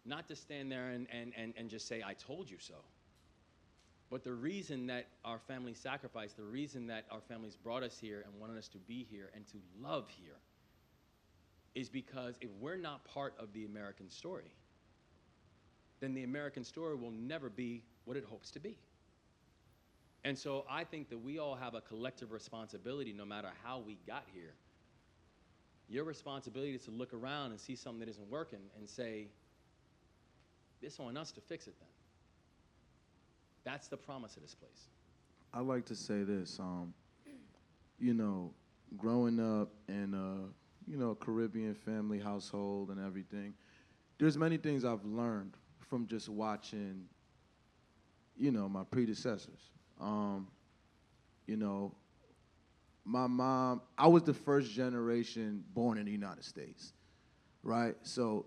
not to stand there and just say, I told you so. But the reason that our family sacrificed, the reason that our families brought us here and wanted us to be here and to love here is because if we're not part of the American story, then the American story will never be what it hopes to be. And so I think that we all have a collective responsibility no matter how we got here. Your responsibility is to look around and see something that isn't working and say, it's on us to fix it then. That's the promise of this place. I like to say this. You know, growing up in a Caribbean family household and everything, there's many things I've learned from just watching, my predecessors. You know, my mom, I was the first generation born in the United States, right? So,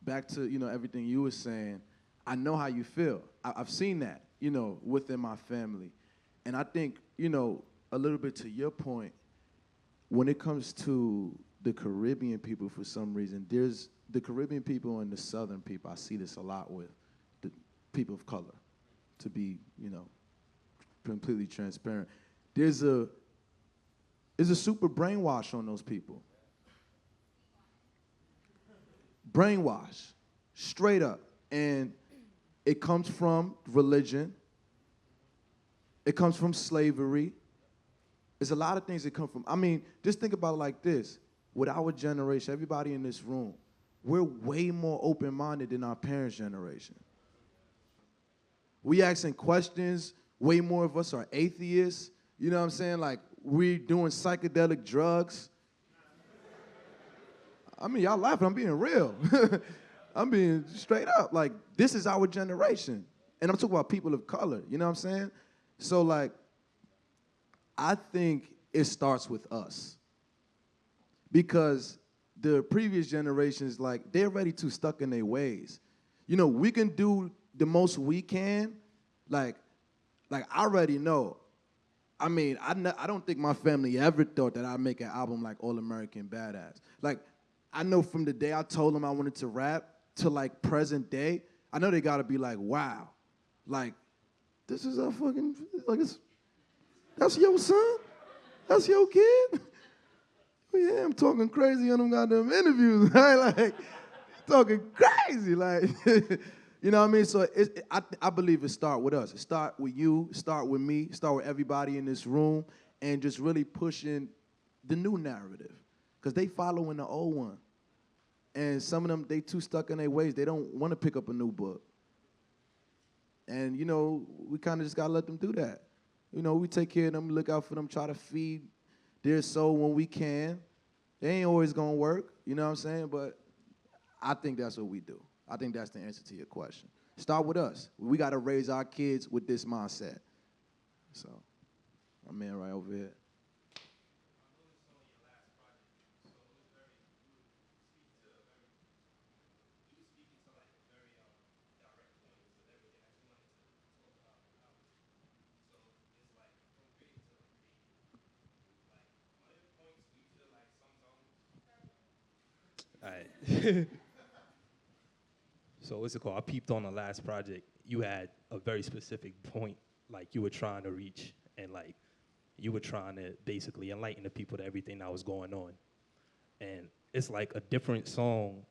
back to, everything you were saying, I know how you feel. I've seen that, within my family. And I think, a little bit to your point, when it comes to the Caribbean people, for some reason, there's the Caribbean people and the Southern people. I see this a lot with the people of color, to be, completely transparent. There's a super brainwash on those people. Brainwash, straight up. And it comes from religion. It comes from slavery. There's a lot of things that come from. I mean, just think about it like this. With our generation, everybody in this room, we're way more open-minded than our parents' generation. We asking questions. Way more of us are atheists. You know what I'm saying? Like, we're doing psychedelic drugs. I mean, y'all laughing. I'm being real. I'm being straight up. Like, this is our generation. And I'm talking about people of color. You know what I'm saying? So, like, I think it starts with us. Because the previous generations, like, they're already too stuck in their ways. We can do the most we can. Like I already know. I mean, I don't think my family ever thought that I'd make an album like All American Badass. Like, I know from the day I told them I wanted to rap to, like, present day, I know they gotta be like, wow. Like, this is a fucking, like, that's your son? That's your kid? Yeah, I'm talking crazy on them goddamn interviews, right? Like, talking crazy, like, you know what I mean? So I believe it start with us. It start with you, start with me, start with everybody in this room, and just really pushing the new narrative, because they following the old one. And some of them, they too stuck in their ways. They don't want to pick up a new book. And, we kind of just got to let them do that. We take care of them, look out for them, try to feed their soul when we can. They ain't always going to work, you know what I'm saying? But I think that's what we do. I think that's the answer to your question. Start with us. We got to raise our kids with this mindset. So, my man right over here. All right. So what's it called? I peeped on the last project. You had a very specific point, like you were trying to reach, and like you were trying to basically enlighten the people to everything that was going on. And it's like a different song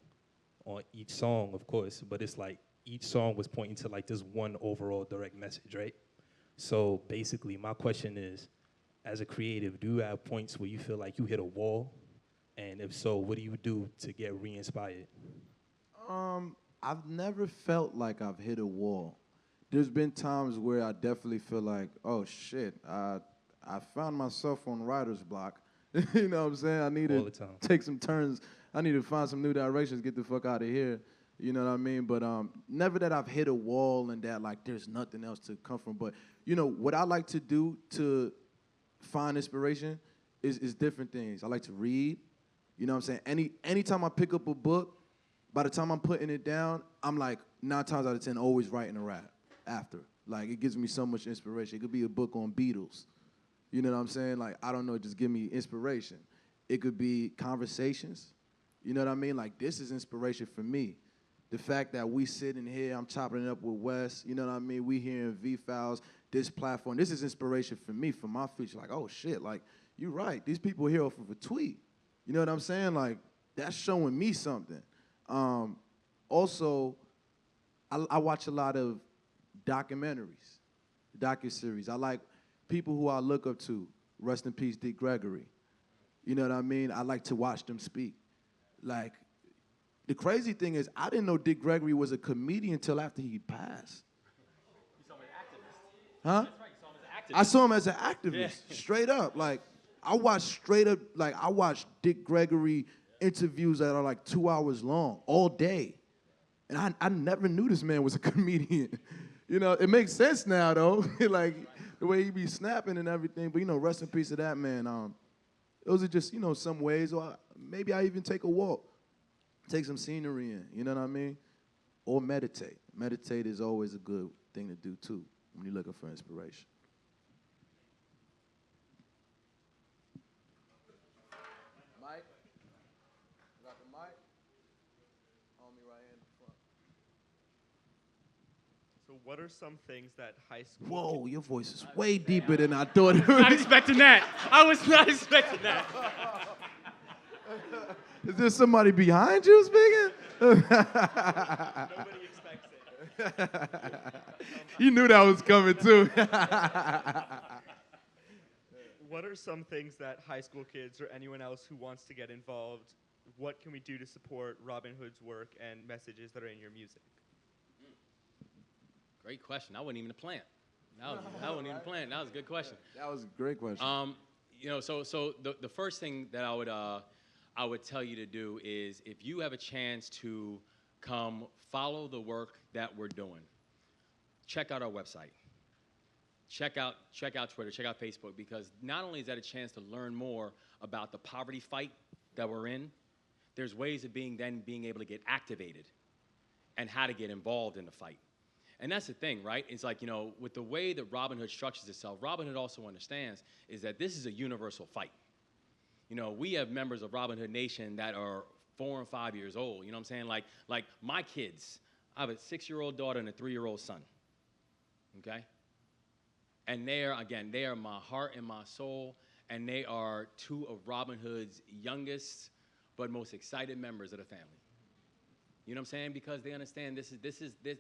on each song, of course, but it's like each song was pointing to like this one overall direct message, right? So basically my question is, as a creative, do you have points where you feel like you hit a wall? And if so, what do you do to get re-inspired? I've never felt like I've hit a wall. There's been times where I definitely feel like, oh shit, I found myself on writer's block. You know what I'm saying? I need to take some turns. I need to find some new directions, get the fuck out of here. You know what I mean? But never that I've hit a wall and that like there's nothing else to come from. But what I like to do to find inspiration is different things. I like to read. You know what I'm saying? Anytime I pick up a book, by the time I'm putting it down, I'm like 9 times out of 10 always writing a rap after. Like, it gives me so much inspiration. It could be a book on Beatles. You know what I'm saying? Like, I don't know, just give me inspiration. It could be conversations. You know what I mean? Like, this is inspiration for me. The fact that we sitting here, I'm chopping it up with Wes, you know what I mean? We here in VFILES, this platform. This is inspiration for me, for my future. Like, oh, shit, like, you're right. These people here off of a tweet. You know what I'm saying? Like, that's showing me something. Also, I watch a lot of documentaries, docuseries. I like people who I look up to. Rest in peace, Dick Gregory. You know what I mean? I like to watch them speak. Like, the crazy thing is, I didn't know Dick Gregory was a comedian until after he passed. Huh? That's right. You saw him as an activist. I saw him as an activist, Yeah. straight up. Like, I watched Dick Gregory interviews that are like 2 hours long all day. And I never knew this man was a comedian. You know, it makes sense now, though. Like, the way he be snapping and everything. But, rest in peace to that man. Those are just, some ways. Or maybe I even take a walk, take some scenery in, you know what I mean? Or meditate. Meditate is always a good thing to do, too, when you're looking for inspiration. Mike? Got the mic? Homie right here in the front. So what are some things that high school Whoa, your voice is way deeper than I thought it Not was. expecting that. I was not expecting that. Is there somebody behind you speaking? nobody expects it? You knew that was coming, too. What are some things that high school kids or anyone else who wants to get involved, what can we do to support Robin Hood's work and messages that are in your music? Great question. I wasn't even a plant. I wasn't even a plant. That was a good question. That was a great question. So the first thing that I would tell you to do is, if you have a chance to come follow the work that we're doing, check out our website. Check out Twitter, check out Facebook, because not only is that a chance to learn more about the poverty fight that we're in, there's ways of being able to get activated and how to get involved in the fight. And that's the thing, right? It's like, with the way that Robin Hood structures itself, Robin Hood also understands is that this is a universal fight. We have members of Robin Hood Nation that are 4 and 5 years old. You know what I'm saying? Like my kids, I have a 6-year-old daughter and a 3-year-old son. Okay? And they are my heart and my soul, and they are 2 of Robin Hood's youngest but most excited members of the family. You know what I'm saying? Because they understand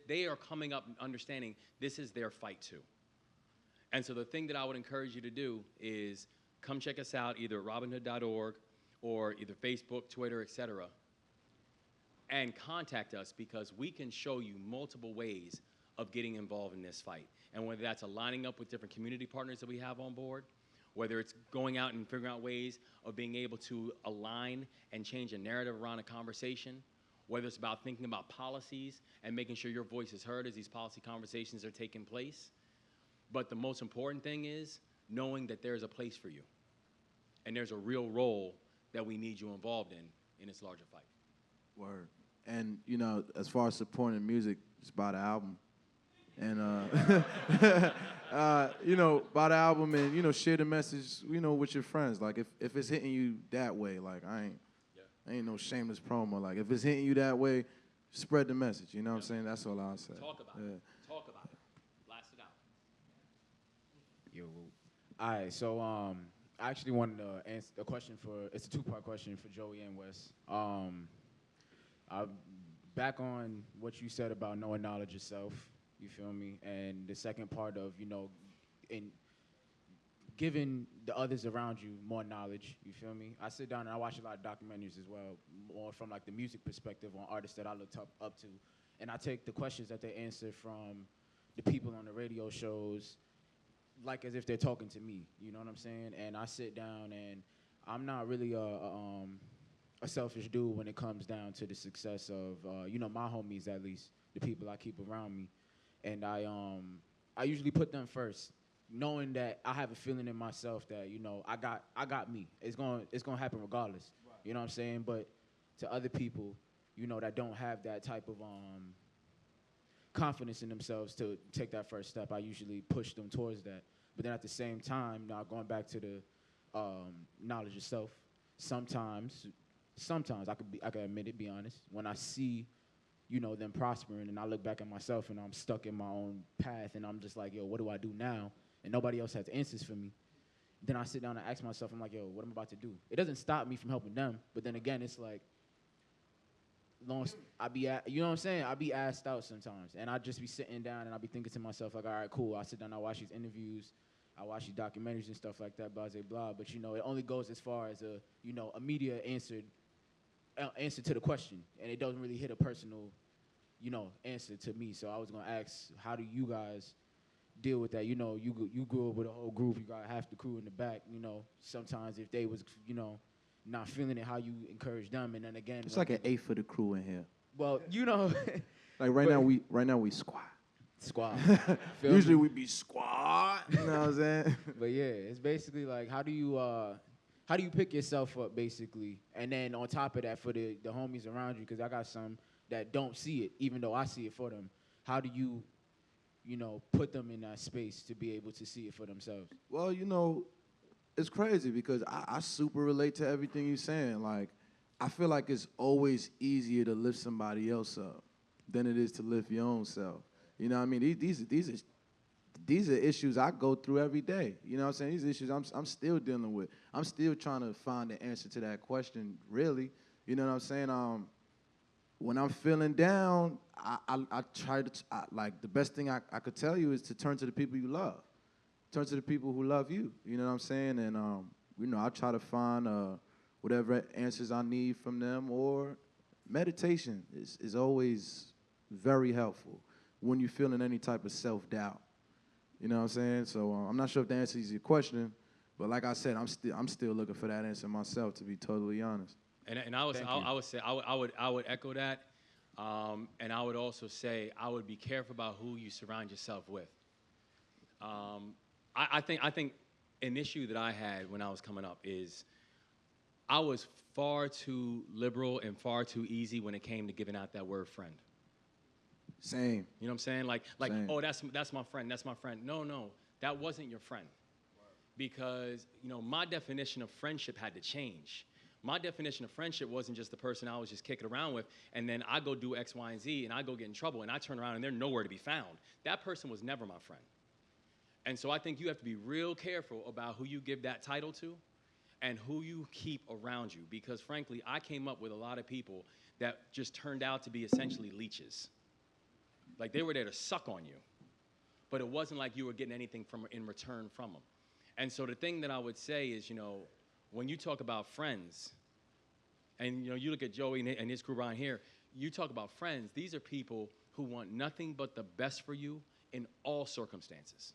they are coming up understanding this is their fight too. And so the thing that I would encourage you to do is come check us out either at robinhood.org or either Facebook, Twitter, etc. And contact us, because we can show you multiple ways of getting involved in this fight. And whether that's aligning up with different community partners that we have on board, whether it's going out and figuring out ways of being able to align and change a narrative around a conversation, whether it's about thinking about policies and making sure your voice is heard as these policy conversations are taking place. But the most important thing is knowing that there's a place for you. And there's a real role that we need you involved in this larger fight. Word. And, as far as supporting music, it's Bada album. And, Bada album and, share the message, with your friends. Like, if it's hitting you that way, like, I ain't no shameless promo. Like, if it's hitting you that way, spread the message. You know what I'm saying? That's all I'll say. Talk about it. Talk about it. Blast it out. Yo. All right, so I actually wanted to answer a question it's a 2-part question for Joey and Wes. Back on what you said about knowing knowledge yourself, you feel me? And the second part of, in giving the others around you more knowledge, you feel me? I sit down and I watch a lot of documentaries as well, more from like the music perspective on artists that I looked up to. And I take the questions that they answer from the people on the radio shows like as if they're talking to me, you know what I'm saying? And I sit down and I'm not really a selfish dude when it comes down to the success of, my homies at least, the people I keep around me. And I usually put them first, knowing that I have a feeling in myself that, I got me. It's gonna happen regardless. Right. You know what I'm saying? But to other people, that don't have that type of confidence in themselves to take that first step, I usually push them towards that. But then at the same time, now going back to the knowledge of self, sometimes I can admit it, be honest, when I see them prospering and I look back at myself and I'm stuck in my own path and I'm just like, yo, what do I do now? And nobody else has answers for me. Then I sit down and ask myself, I'm like, yo, what am I about to do? It doesn't stop me from helping them, but then again, it's like, I be asked out sometimes, and I just be sitting down and I be thinking to myself, like, all right, cool. I sit down, I watch these interviews, I watch these documentaries and stuff like that, blah, blah, blah. But it only goes as far as a media answer to the question, and it doesn't really hit a personal, answer to me. So I was gonna ask, how do you guys deal with that. You know, you grew up with a whole group. You got half the crew in the back. You know, sometimes if they was, you know, not feeling it, how you encourage them, and then again, It's like an 8 for the crew in here. well, you know, Like right now we squad. squad. Feel Usually me? we be squad. You know what I'm saying? But yeah, it's basically like how do you pick yourself up basically, and then on top of that for the homies around you, because I got some that don't see it, even though I see it for them. How do you know, put them in that space to be able to see it for themselves? Well, you know, it's crazy because I super relate to everything you're saying. Like, I feel like it's always easier to lift somebody else up than it is to lift your own self. You know what I mean? These are issues I go through every day. You know what I'm saying? These issues I'm still dealing with. I'm still trying to find the answer to that question, really. You know what I'm saying? When I'm feeling down, I try to, like, the best thing I could tell you is to turn to the people you love. Turn to the people who love you. You know what I'm saying? And, you know, I try to find whatever answers I need from them, or meditation is always very helpful when you're feeling any type of self-doubt. You know what I'm saying? So I'm not sure if the answer is your question, but like I said, I'm still looking for that answer myself, to be totally honest. And I would say I would echo that, and I would also say I would be careful about who you surround yourself with. I think an issue that I had when I was coming up is I was far too liberal and far too easy when it came to giving out that word friend. Same. You know what I'm saying? Like Same. oh, that's my friend. That's my friend. No, that wasn't your friend, because you know my definition of friendship had to change. My definition of friendship wasn't just the person I was just kicking around with, and then I go do X, Y, and Z, and I go get in trouble, and I turn around and they're nowhere to be found. That person was never my friend. And so I think you have to be real careful about who you give that title to and who you keep around you, because frankly, I came up with a lot of people that just turned out to be essentially leeches. Like they were there to suck on you, but it wasn't like you were getting anything in return from them. And so the thing that I would say is, you know, when you talk about friends, and you know, you look at Joey and his crew around here, you talk about friends, these are people who want nothing but the best for you in all circumstances.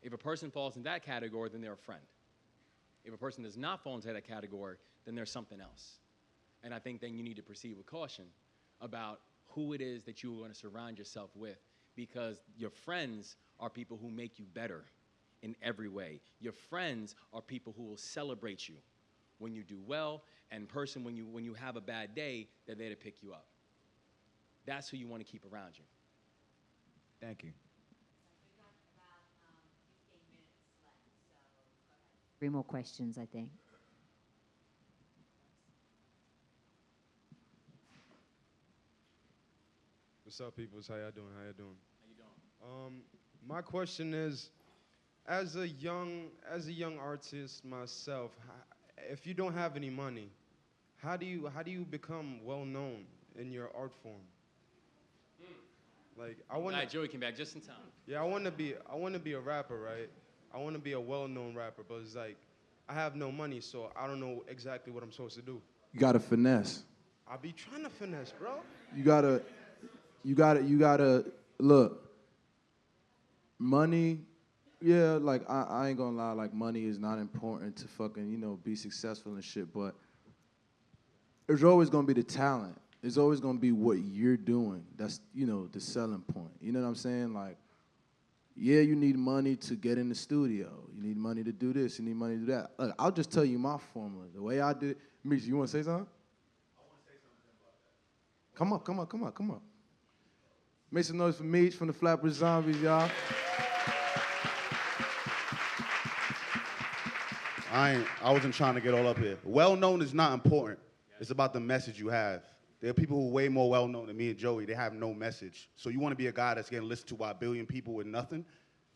If a person falls in that category, then they're a friend. If a person does not fall into that category, then there's something else. And I think then you need to proceed with caution about who it is that you want to surround yourself with, because your friends are people who make you better in every way. Your friends are people who will celebrate you when you do well, and when you have a bad day, they're there to pick you up. That's who you want to keep around you. Thank you. We've got about 15 minutes left, so go ahead. 3 more questions, I think. What's up, peoples? How y'all doing? My question is, as a young artist myself, if you don't have any money, how do you become well known in your art form? Like I want. Joey came back just in time. Yeah, I want to be a rapper, right? I want to be a well-known rapper, but it's like I have no money, so I don't know exactly what I'm supposed to do. You gotta finesse. I be trying to finesse, bro. You gotta look. Money, yeah, like I ain't gonna lie, like money is not important to fucking, you know, be successful and shit, but there's always gonna be the talent. There's always gonna be what you're doing. That's, you know, the selling point. You know what I'm saying? Like, yeah, you need money to get in the studio. You need money to do this. You need money to do that. Look, I'll just tell you my formula. The way I did it. Meech, you wanna say something? I wanna say something about that. Come up. Make some noise for Meech from the Flatbush Zombies, y'all. I wasn't trying to get all up here. Well-known is not important. It's about the message you have. There are people who are way more well-known than me and Joey. They have no message. So you want to be a guy that's getting listened to by a billion people with nothing?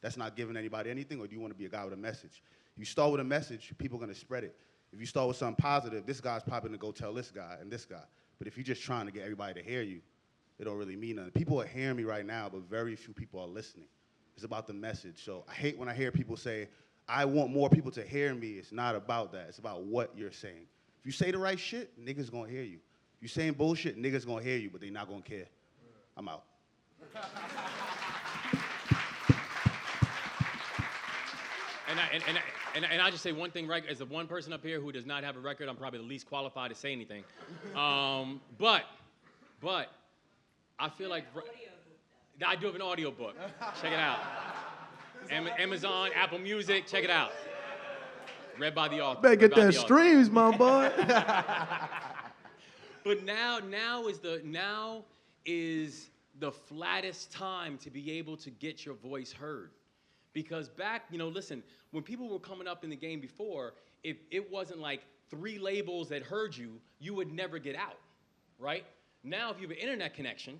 That's not giving anybody anything? Or do you want to be a guy with a message? You start with a message, people are going to spread it. If you start with something positive, this guy's probably going to go tell this guy and this guy. But if you're just trying to get everybody to hear you, it don't really mean nothing. People are hearing me right now, but very few people are listening. It's about the message. So I hate when I hear people say, I want more people to hear me. It's not about that. It's about what you're saying. If you say the right shit, niggas gonna hear you. If you saying bullshit, niggas gonna hear you, but they not gonna care. I'm out. I'll just say one thing, right? As the one person up here who does not have a record, I'm probably the least qualified to say anything. But I feel like I do have an audio book. Check it out. Amazon, Apple Music, check it out. Read by the author. Better get that streams, my boy. But now is the flattest time to be able to get your voice heard. Because back, listen, when people were coming up in the game before, if it wasn't like 3 labels that heard you, you would never get out, right? Now, if you have an internet connection,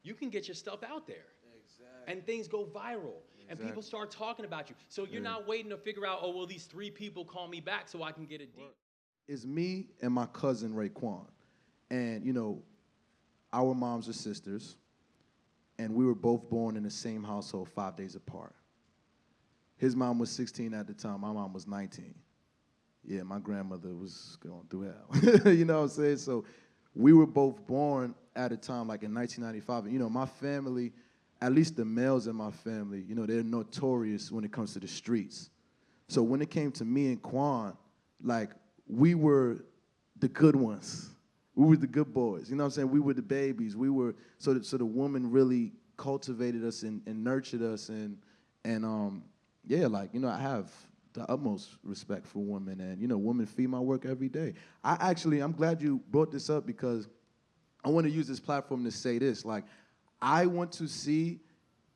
you can get your stuff out there. Exactly. And things go viral. Exactly. And people start talking about you. So you're not waiting to figure out, well, these 3 people call me back so I can get a deal. It's me and my cousin Raekwon. And, our moms are sisters. And we were both born in the same household 5 days apart. His mom was 16 at the time. My mom was 19. Yeah, my grandmother was going through hell. You know what I'm saying? So we were both born at a time, like in 1995. And, my family, at least the males in my family, they're notorious when it comes to the streets. So when it came to me and Quan, like, we were the good ones. We were the good boys. You know what I'm saying? We were the babies. We were, so the woman really cultivated us and nurtured us. And yeah, like, I have the utmost respect for women. And, women feed my work every day. I'm glad you brought this up because I want to use this platform to say this. Like, I want to see,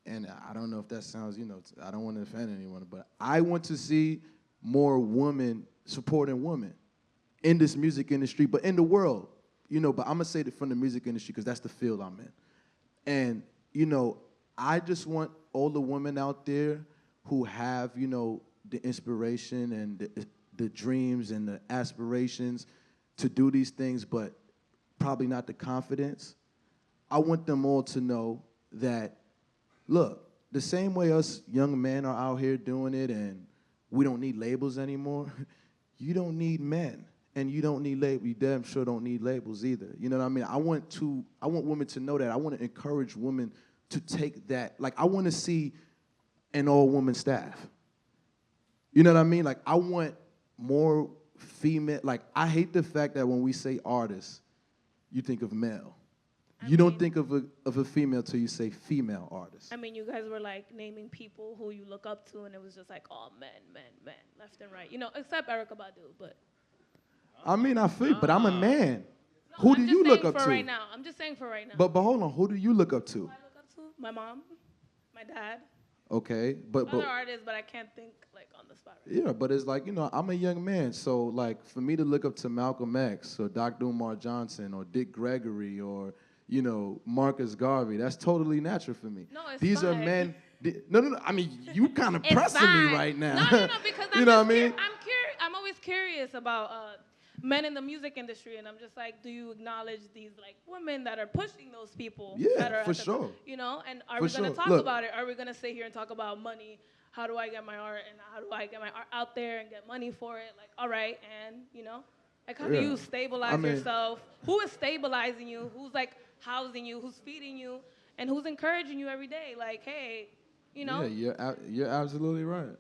and I don't know if that sounds, I don't want to offend anyone, but I want to see more women supporting women in this music industry, but in the world. But I'm going to say that from the music industry because that's the field I'm in. And, I just want all the women out there who have, the inspiration and the dreams and the aspirations to do these things, but probably not the confidence. I want them all to know that, look, the same way us young men are out here doing it and we don't need labels anymore, you don't need men. And you don't need labels. You damn sure don't need labels either. You know what I mean? I want women to know that. I want to encourage women to take that. Like, I want to see an all-woman staff. You know what I mean? Like, I want more female. Like, I hate the fact that when we say artist, you think of male. You don't think of a female till you say female artist. I mean, you guys were like naming people who you look up to, and it was just like, oh, men, left and right. Except Erykah Badu, but. I mean, I feel, but I'm a man. No, who do you look up to? Right now. I'm just saying for right now. But hold on, who do you look up to? Who I look up to? My mom, my dad. Okay, but other artists, but I can't think like on the spot. Right yeah, but it's like I'm a young man, so like for me to look up to Malcolm X or Dr. Umar Johnson or Dick Gregory or Marcus Garvey, that's totally natural for me. No, it's These fine. are men. No. I mean, you kind of pressing me right now. No, because you know what I mean? I'm always curious about men in the music industry, and I'm just like, do you acknowledge these like women that are pushing those people? Yeah, that are for sure. And are we gonna talk about it? Are we gonna sit here and talk about money? How do I get my art, and how do I get my art out there and get money for it? Like, all right, and like how do you stabilize yourself? Who is stabilizing you? Who's like housing you? Who's feeding you? And who's encouraging you every day? Like, hey, Yeah, you're absolutely right.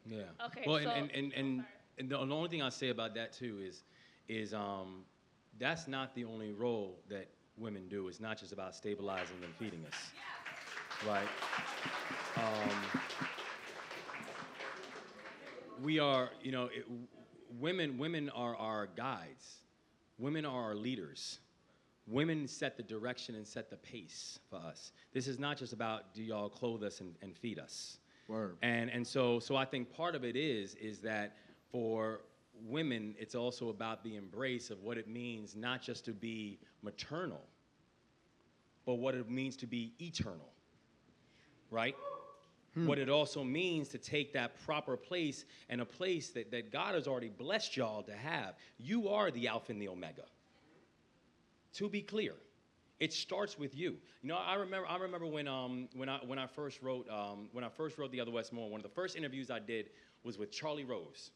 Yeah. Okay. Well, so, and the only thing I'll say about that too is that's not the only role that women do. It's not just about stabilizing and feeding us, right? We are, women are our guides. Women are our leaders. Women set the direction and set the pace for us. This is not just about do y'all clothe us and feed us. Word. And so I think part of it is that for women, it's also about the embrace of what it means not just to be maternal, but what it means to be eternal, right? What it also means to take that proper place and a place that God has already blessed y'all to have. You are the Alpha and the Omega. To be clear, it starts with you. I remember when I first wrote The Other Wes Moore. One of the first interviews I did was with Charlie Rose,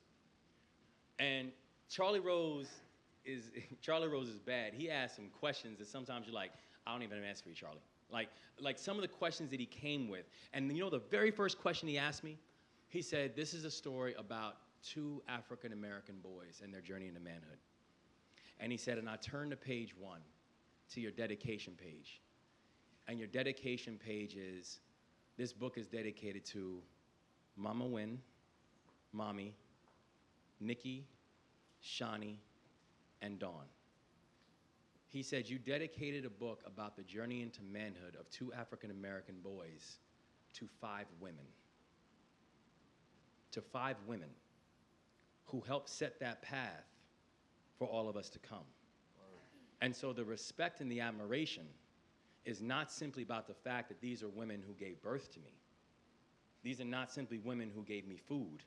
and Charlie Rose is bad. He asked some questions that sometimes you're like, I don't even have an answer for you, Charlie. Like some of the questions that he came with, and the very first question he asked me, He said, this is a story about two African-American boys and their journey into manhood. And he said, and I turned to page 1, to your dedication page. And your dedication page is, this book is dedicated to Mama Wynn, Mommy, Nikki, Shawnee, and Dawn. He said, you dedicated a book about the journey into manhood of two African-American boys to 5 women. To 5 women who helped set that path for all of us to come. And so the respect and the admiration is not simply about the fact that these are women who gave birth to me. These are not simply women who gave me food.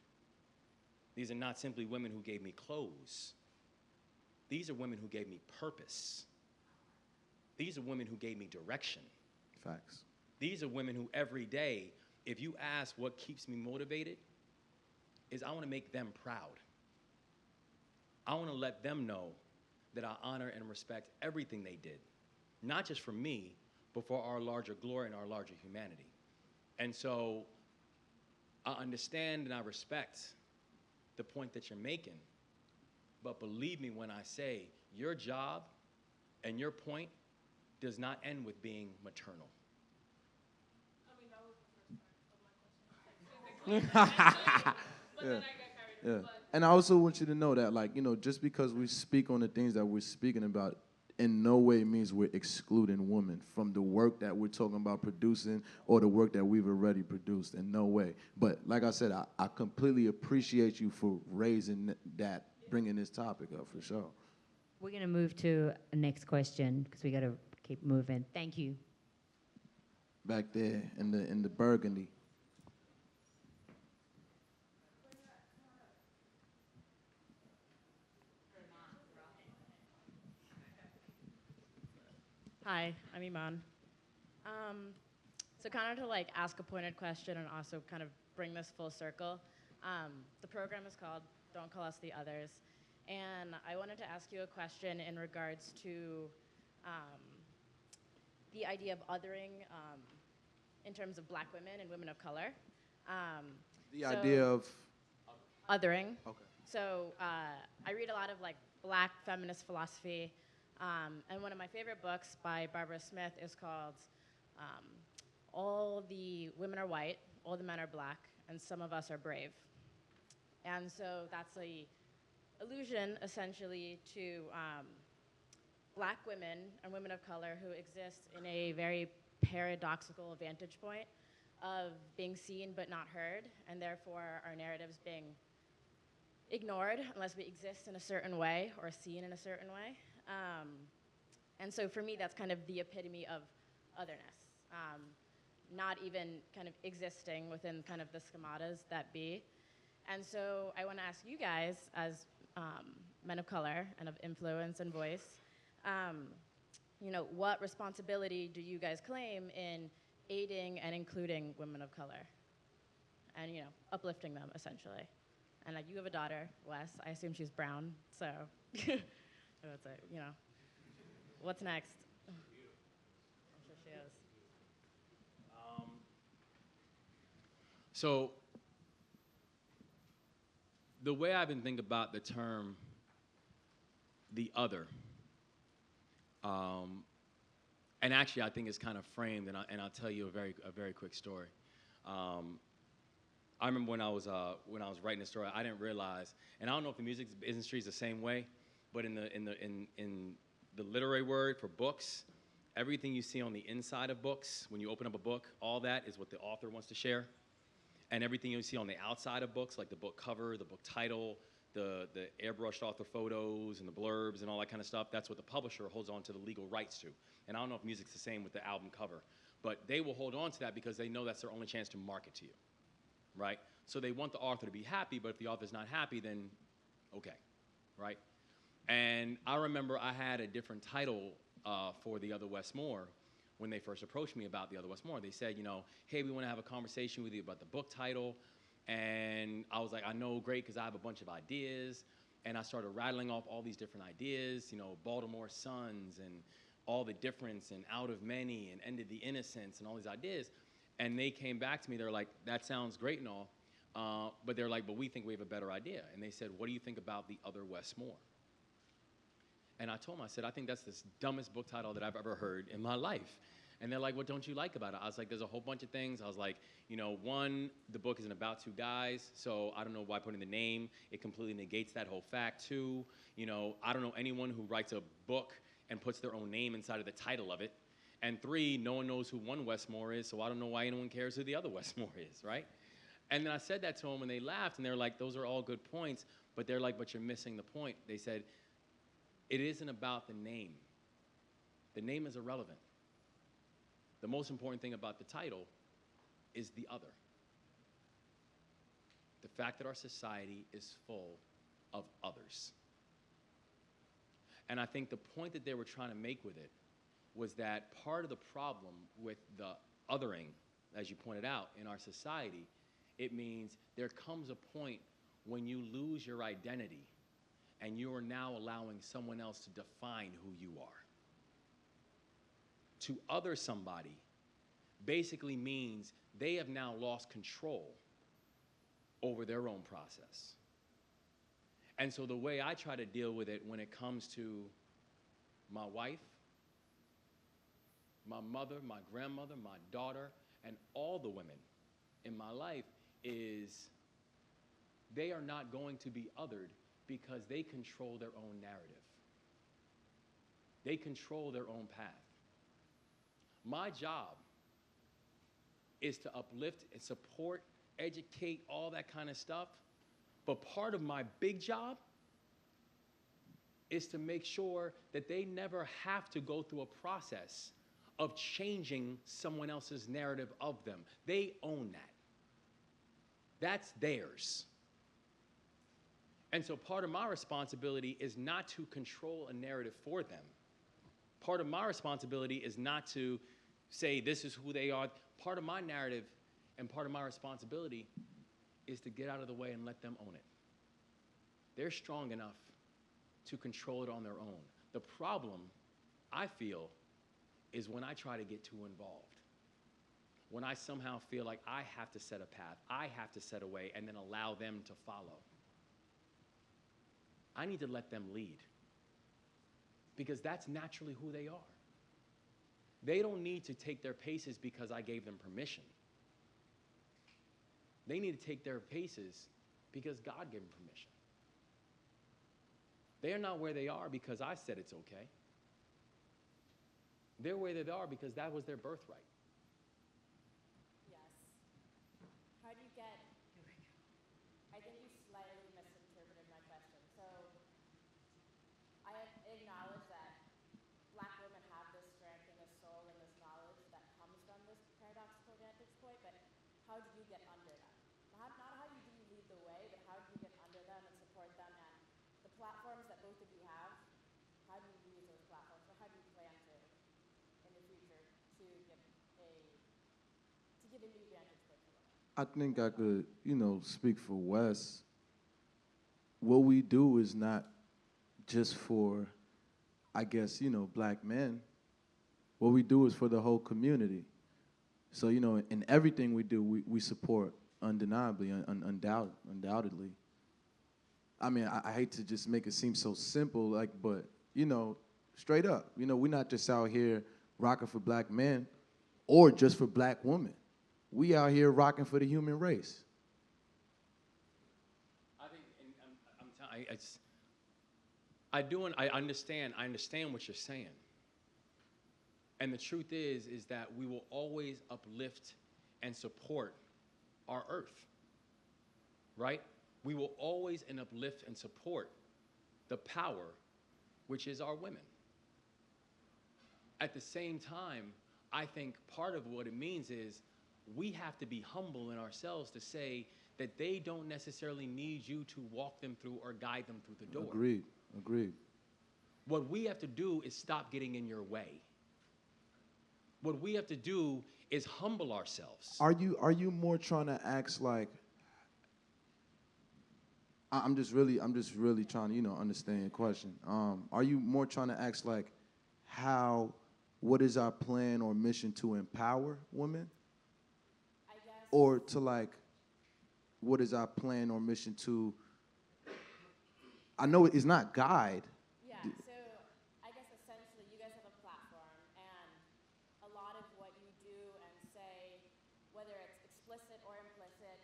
These are not simply women who gave me clothes. These are women who gave me purpose. These are women who gave me direction. Facts. These are women who every day, if you ask what keeps me motivated, is I want to make them proud. I want to let them know that I honor and respect everything they did, not just for me, but for our larger glory and our larger humanity. And so I understand and I respect the point that you're making, but believe me when I say your job and your point does not end with being maternal. I mean, that was the first part of my question. But Yeah. then I got carried away. Yeah. And I also want you to know that, like, just because we speak on the things that we're speaking about, in no way means we're excluding women from the work that we're talking about producing or the work that we've already produced. In no way. But like I said, I completely appreciate you for raising that, bringing this topic up for sure. We're going to move to the next question because we got to keep moving. Thank you. Back there in the burgundy. Hi, I'm Iman. So kind of to like ask a pointed question and also kind of bring this full circle, the program is called Don't Call Us the Others. And I wanted to ask you a question in regards to the idea of othering in terms of black women and women of color. The idea of? Othering. Okay. So I read a lot of like black feminist philosophy. And one of my favorite books by Barbara Smith is called All the Women Are White, All the Men Are Black, and Some of Us Are Brave. And so that's a allusion essentially to black women and women of color who exist in a very paradoxical vantage point of being seen but not heard, and therefore our narratives being ignored unless we exist in a certain way or seen in a certain way. And so for me, that's kind of the epitome of otherness, not even kind of existing within kind of the schematas that be. And so I want to ask you guys, as men of color and of influence and voice, what responsibility do you guys claim in aiding and including women of color and, uplifting them, essentially? And you have a daughter, Wes. I assume she's brown, so that's it, What's next? I'm sure she is. So the way I've been thinking about the term the other, and actually I think it's kind of framed, and I'll tell you a very quick story. I remember when I was writing the story, I didn't realize, and I don't know if the music industry is the same way, but in the literary word for books, everything you see on the inside of books, when you open up a book, all that is what the author wants to share. And everything you see on the outside of books, like the book cover, the book title, the airbrushed author photos and the blurbs and all that kind of stuff, that's what the publisher holds on to the legal rights to. And I don't know if music's the same with the album cover, but they will hold on to that because they know that's their only chance to market to you, right? So they want the author to be happy, but if the author's not happy, then okay, right? And I remember I had a different title for The Other Wes Moore when they first approached me about The Other Wes Moore. They said, hey, we want to have a conversation with you about the book title. And I was like, I know, great, because I have a bunch of ideas. And I started rattling off all these different ideas, Baltimore Suns and all the difference and Out of Many and Ended the Innocence and all these ideas. And they came back to me, they're like, that sounds great and all, But they're like, but we think we have a better idea. And they said, what do you think about the other Wes Moore? And I told them, I said, I think that's the dumbest book title that I've ever heard in my life. And they're like, what don't you like about it? I was like, there's a whole bunch of things. I was like, you know, one, the book isn't about two guys, so I don't know why putting the name, it completely negates that whole fact. Two, you know, I don't know anyone who writes a book and puts their own name inside of the title of it. And three, no one knows who one Wes Moore is, so I don't know why anyone cares who the other Wes Moore is, right? And then I said that to them, and they laughed, and they're like, those are all good points, but they're like, but you're missing the point. They said, it isn't about the name. The name is irrelevant. The most important thing about the title is the other. The fact that our society is full of others. And I think the point that they were trying to make with it was that part of the problem with the othering, as you pointed out, in our society, it means there comes a point when you lose your identity and you are now allowing someone else to define who you are. To other somebody basically means they have now lost control over their own process. And so the way I try to deal with it when it comes to my wife, my mother, my grandmother, my daughter, and all the women in my life is they are not going to be othered because they control their own narrative. They control their own path. My job is to uplift and support, educate, all that kind of stuff. But part of my big job is to make sure that they never have to go through a process of changing someone else's narrative of them. They own that. That's theirs. And so part of my responsibility is not to control a narrative for them. Part of my responsibility is not to say this is who they are. Part of my narrative and part of my responsibility is to get out of the way and let them own it. They're strong enough to control it on their own. The problem, I feel, is when I try to get too involved. When I somehow feel like I have to set a path, I have to set a way, and then allow them to follow. I need to let them lead because that's naturally who they are. They don't need to take their paces because I gave them permission. They need to take their paces because God gave them permission. They are not where they are because I said it's okay. They're where they are because that was their birthright. Yes. How do you get, I think you slightly misinterpreted my question. So I acknowledge that Black women have this strength and this soul and this knowledge that comes from this paradoxical vantage point, but how do you get under them? Not how do you lead the way, but how do you get under them and support them, and the platforms that both of you have, how do you use those platforms, or how do you plan to, in the future, to give a new vantage point to women? I think I could, speak for Wes. What we do is not just for, I guess, Black men. What we do is for the whole community. So, in everything we do, we support undeniably, undoubtedly. I mean, I hate to just make it seem so simple, but, straight up, we're not just out here rocking for Black men or just for Black women. We out here rocking for the human race. I think, and I understand what you're saying. And the truth is that we will always uplift and support our earth, right? We will always uplift and support the power, which is our women. At the same time, I think part of what it means is we have to be humble in ourselves to say that they don't necessarily need you to walk them through or guide them through the door. Agreed. What we have to do is stop getting in your way. What we have to do is humble ourselves. Are you more trying to ask I'm just really trying to, understand your question. Are you more trying to ask what is our plan or mission to empower women? I guess. Or to what is our plan or mission to? I know it's not guide. Yeah, so I guess essentially you guys have a platform, and a lot of what you do and say, whether it's explicit or implicit,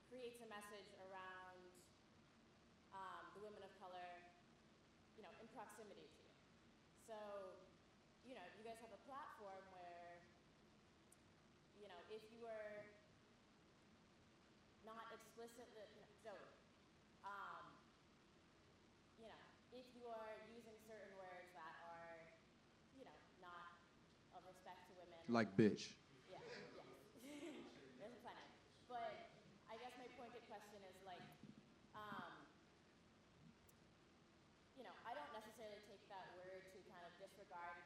creates a message around the women of color, in proximity to you. So, you guys have a platform where, if you are not explicitly, if you are using certain words that are, not of respect to women. Like bitch. Yeah, yes. There's plenty. But I guess my pointed question is I don't necessarily take that word to kind of disregard,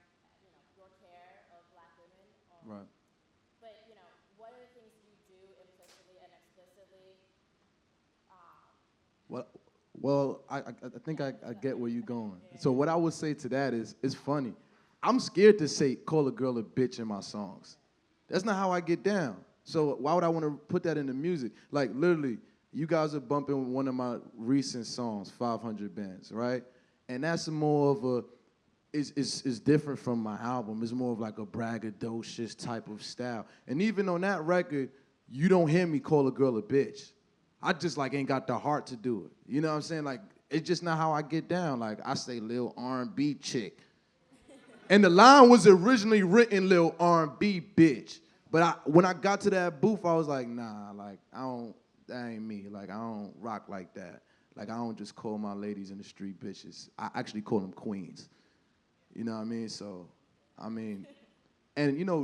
your care of black women. Right. But, what are the things you do implicitly and explicitly? Well, I think I get where you're going. So what I would say to that is, it's funny. I'm scared to call a girl a bitch in my songs. That's not how I get down. So why would I want to put that in the music? Like, literally, you guys are bumping one of my recent songs, 500 Bands, right? And that's more of a, it's different from my album. It's more of like a braggadocious type of style. And even on that record, you don't hear me call a girl a bitch. I just ain't got the heart to do it. You know what I'm saying? Like, it's just not how I get down. Like, I say Lil R&B chick. And the line was originally written Lil R&B bitch. But when I got to that booth, I was like, nah, that ain't me. Like, I don't rock like that. Like, I don't just call my ladies in the street bitches. I actually call them queens. You know what I mean? So, and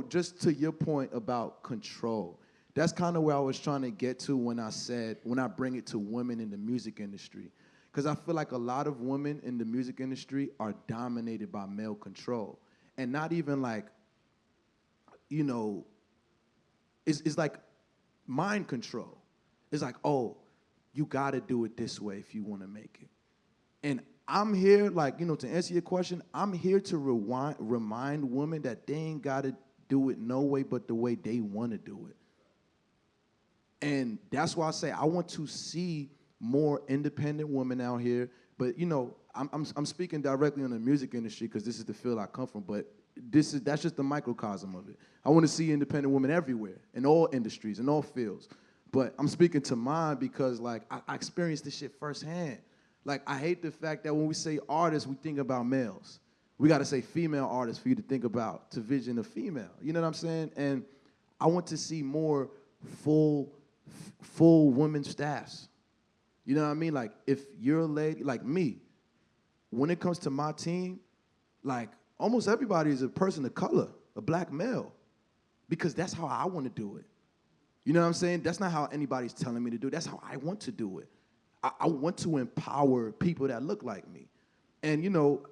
just to your point about control, that's kind of where I was trying to get to when I bring it to women in the music industry. Because I feel like a lot of women in the music industry are dominated by male control. And not even it's like mind control. It's like, oh, you got to do it this way if you want to make it. And I'm here, to answer your question, I'm here to remind women that they ain't got to do it no way but the way they want to do it. And that's why I say I want to see more independent women out here. But I'm speaking directly on the music industry because this is the field I come from. But that's just the microcosm of it. I want to see independent women everywhere, in all industries, in all fields. But I'm speaking to mine because I experienced this shit firsthand. I hate the fact that when we say artists, we think about males. We got to say female artists for you to think about, to vision a female. You know what I'm saying? And I want to see more full women staffs. You know what I mean? If you're a lady, like me, when it comes to my team, almost everybody is a person of color, a black male, because that's how I want to do it. You know what I'm saying? That's not how anybody's telling me to do it. That's how I want to do it. I want to empower people that look like me. And,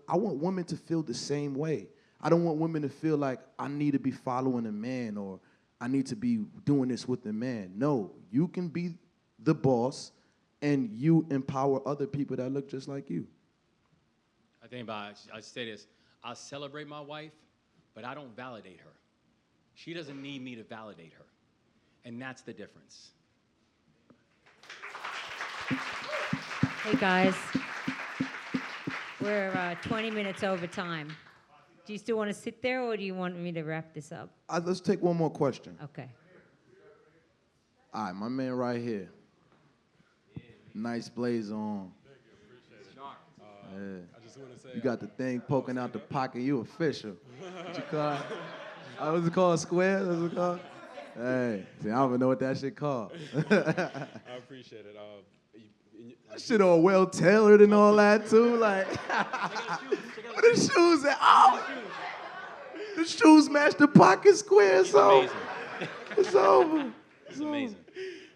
I want women to feel the same way. I don't want women to feel like I need to be following a man or I need to be doing this with a man. No, you can be the boss and you empower other people that look just like you. I think I say this, I celebrate my wife, but I don't validate her. She doesn't need me to validate her. And that's the difference. Hey guys, we're 20 minutes over time. Do you still want to sit there or do you want me to wrap this up? Let's take one more question. Okay. All right, my man right here. Nice blazer on. Yeah. I just want to say you got the thing poking out the pocket. You official. What you call it? What's it called? Square? What's it called? Hey, see, I don't even know what that shit called. I appreciate it. That shit all well tailored and all that too. What the shoes at? Oh, the shoes match the pocket square. So it's over. It's amazing.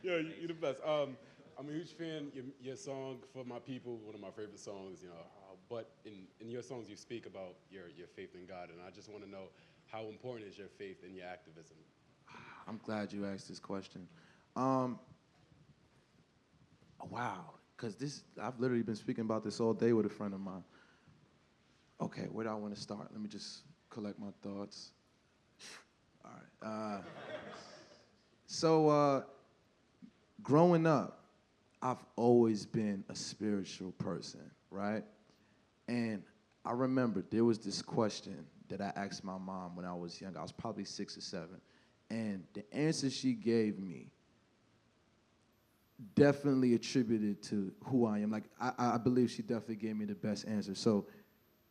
Yo, you're the best. I'm a huge fan. Your song For My People, one of my favorite songs. But in your songs you speak about your faith in God, and I just want to know how important is your faith in your activism? I'm glad you asked this question. Wow, because I've literally been speaking about this all day with a friend of mine. Okay, where do I want to start? Let me just collect my thoughts. All right. So growing up, I've always been a spiritual person, right? And I remember there was this question that I asked my mom when I was young. I was probably 6 or 7. And the answer she gave me definitely attributed to who I am. Like, I believe she definitely gave me the best answer. So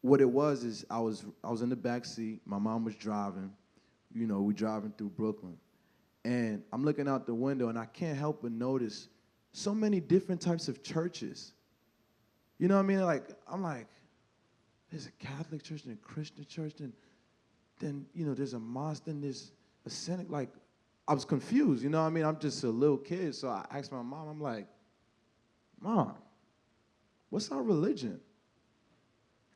what it was is I was in the back seat. My mom was driving. You know, we're driving through Brooklyn. And I'm looking out the window, and I can't help but notice so many different types of churches. You know what I mean? Like, I'm like, there's a Catholic church and a Christian church, then you know, there's a mosque, then there's a synagogue. Like, I was confused, you know what I mean? I'm just a little kid, so I asked my mom, I'm like, Mom, what's our religion?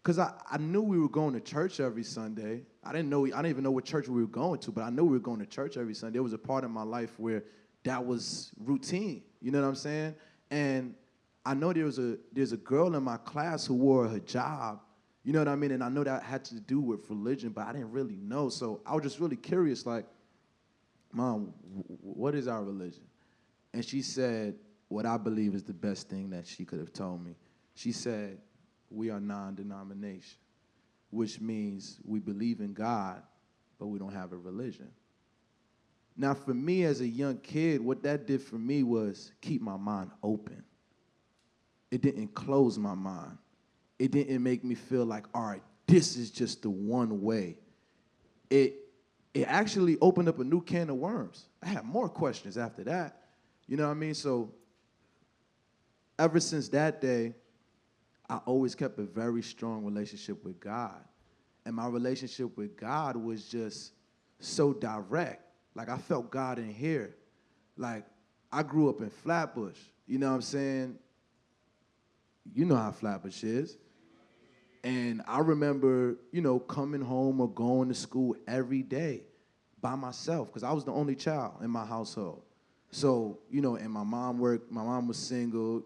Because I knew we were going to church every Sunday. I didn't even know what church we were going to, but I knew we were going to church every Sunday. There was a part of my life where that was routine, you know what I'm saying? And I know there's a girl in my class who wore a hijab, you know what I mean? And I know that had to do with religion, but I didn't really know. So I was just really curious, like, Mom, what is our religion? And she said what I believe is the best thing that she could have told me. She said, we are non-denomination, which means we believe in God, but we don't have a religion. Now, for me as a young kid, what that did for me was keep my mind open. It didn't close my mind. It didn't make me feel like, all right, this is just the one way. It actually opened up a new can of worms. I had more questions after that. You know what I mean? So ever since that day, I always kept a very strong relationship with God. And my relationship with God was just so direct. Like, I felt God in here. Like, I grew up in Flatbush. You know what I'm saying? You know how Flatbush is. And I remember, you know, coming home or going to school every day by myself, because I was the only child in my household. So, you know, and my mom was single.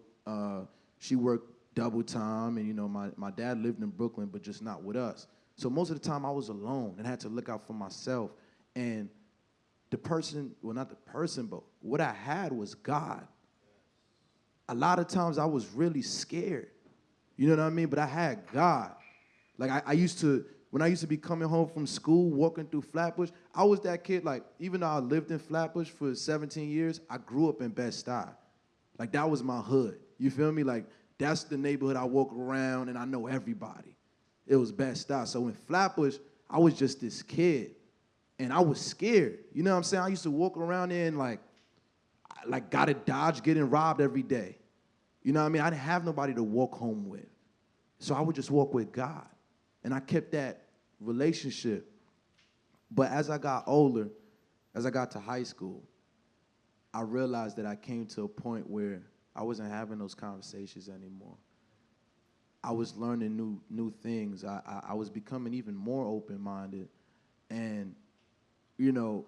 She worked double time, and, you know, my dad lived in Brooklyn, but just not with us. So most of the time I was alone and had to look out for myself. And not the person, but what I had was God. A lot of times I was really scared. You know what I mean? But I had God. Like, when I used to be coming home from school, walking through Flatbush, I was that kid, like, even though I lived in Flatbush for 17 years, I grew up in Bed-Stuy. Like, that was my hood. You feel me? Like, that's the neighborhood I walk around and I know everybody. It was Bed-Stuy. So in Flatbush, I was just this kid. And I was scared. You know what I'm saying? I used to walk around there and, like gotta dodge getting robbed every day. You know what I mean? I didn't have nobody to walk home with. So I would just walk with God. And I kept that relationship. But as I got older, as I got to high school, I realized that I came to a point where I wasn't having those conversations anymore. I was learning new things. I was becoming even more open-minded. And, you know,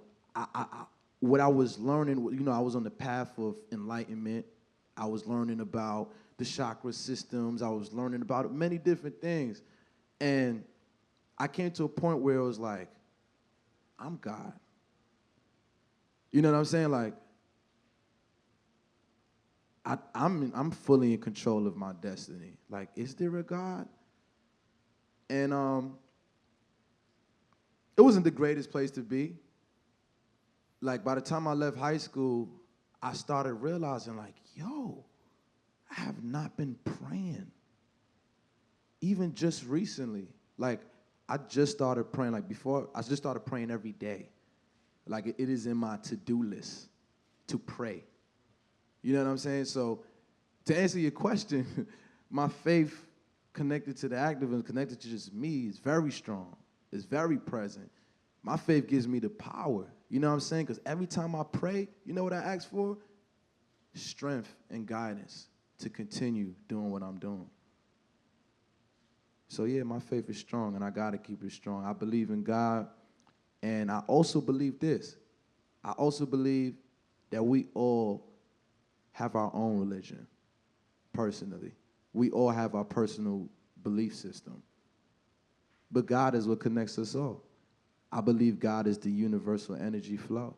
what I was learning, you know, I was on the path of enlightenment. I was learning about the chakra systems. I was learning about many different things. And I came to a point where it was like, I'm God. You know what I'm saying? Like, I'm fully in control of my destiny. Like, is there a God? And it wasn't the greatest place to be. Like, by the time I left high school, I started realizing, like, yo, I have not been praying. Even just recently. Like, I just started praying. Like, before, I just started praying every day. Like, it is in my to-do list to pray. You know what I'm saying? So, to answer your question, my faith connected to the activism, connected to just me, is very strong. It's very present. My faith gives me the power. You know what I'm saying? Because every time I pray, you know what I ask for? Strength and guidance to continue doing what I'm doing. So yeah, my faith is strong, and I got to keep it strong. I believe in God, and I also believe this. I also believe that we all have our own religion, personally. We all have our personal belief system. But God is what connects us all. I believe God is the universal energy flow.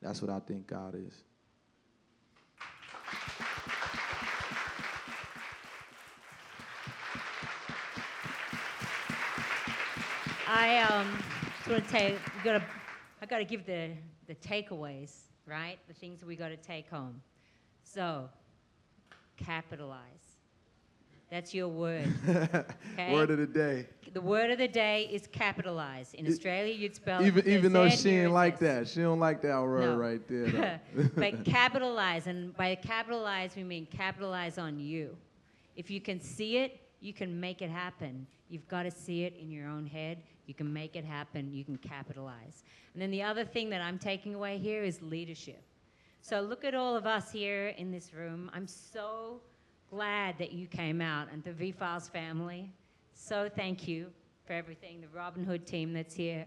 That's what I think God is. I just want to take. I got to give the takeaways, right? The things that we got to take home. So, capitalize. That's your word. Okay? Word of the day. The word of the day is capitalize. In Australia, you'd spell Even though she ain't like this. that. She don't like that word No. right there. Though. But capitalize, and by capitalize, we mean capitalize on you. If you can see it, you can make it happen. You've got to see it in your own head. You can make it happen. You can capitalize. And then the other thing that I'm taking away here is leadership. So look at all of us here in this room. I'm so glad that you came out, and the VFILES family. So thank you for everything, the Robin Hood team that's here.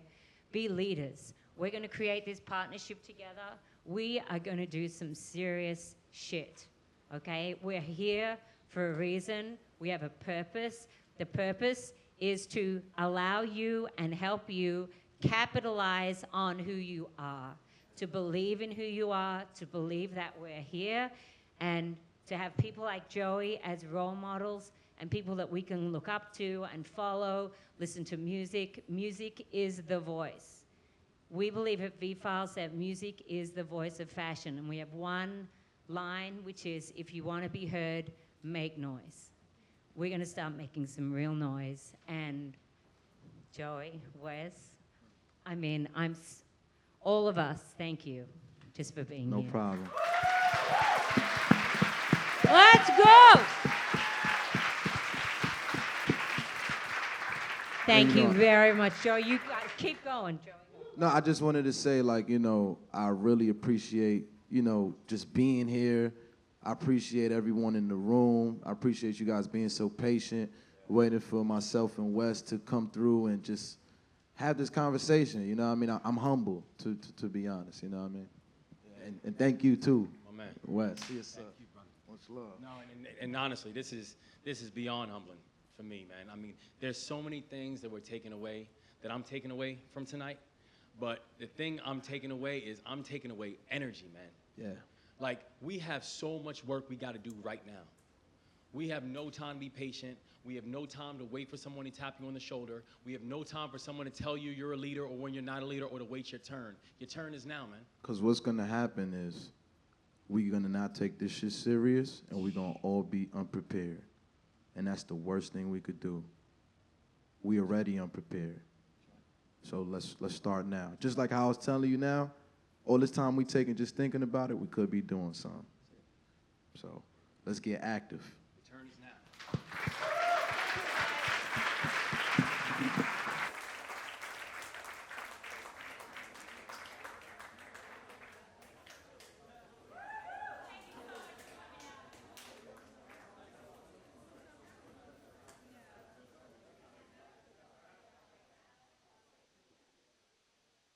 Be leaders. We're going to create this partnership together. We are going to do some serious shit, okay? We're here for a reason. We have a purpose. The purpose is to allow you and help you capitalize on who you are, to believe in who you are, to believe that we're here, and to have people like Joey as role models and people that we can look up to and follow, listen to music. Music is the voice. We believe at VFILES that music is the voice of fashion, and we have one line, which is, if you want to be heard, make noise. We're going to start making some real noise. And Joey, Wes, I mean, all of us, thank you just for being here. No problem. Let's go! Thank you very much, Joe. You guys keep going, Joe. No, I just wanted to say, like, I really appreciate, just being here. I appreciate everyone in the room. I appreciate you guys being so patient, waiting for myself and Wes to come through and just have this conversation. You know what I mean? I'm humble, to be honest. You know what I mean? And thank you, too, My man. Wes. Thank you, brother. Much love. No, and honestly, this is beyond humbling for me, man. I mean, there's so many things that I'm taking away from tonight. But the thing I'm taking away is I'm taking away energy, man. Yeah. Like, we have so much work we got to do right now. We have no time to be patient. We have no time to wait for someone to tap you on the shoulder. We have no time for someone to tell you you're a leader or when you're not a leader or to wait your turn. Your turn is now, man. Because what's going to happen is we're going to not take this shit serious, and we're going to all be unprepared. And that's the worst thing we could do. We already unprepared. So let's start now. Just like how I was telling you now, all this time we taking just thinking about it, we could be doing something. So let's get active. Your turn is now.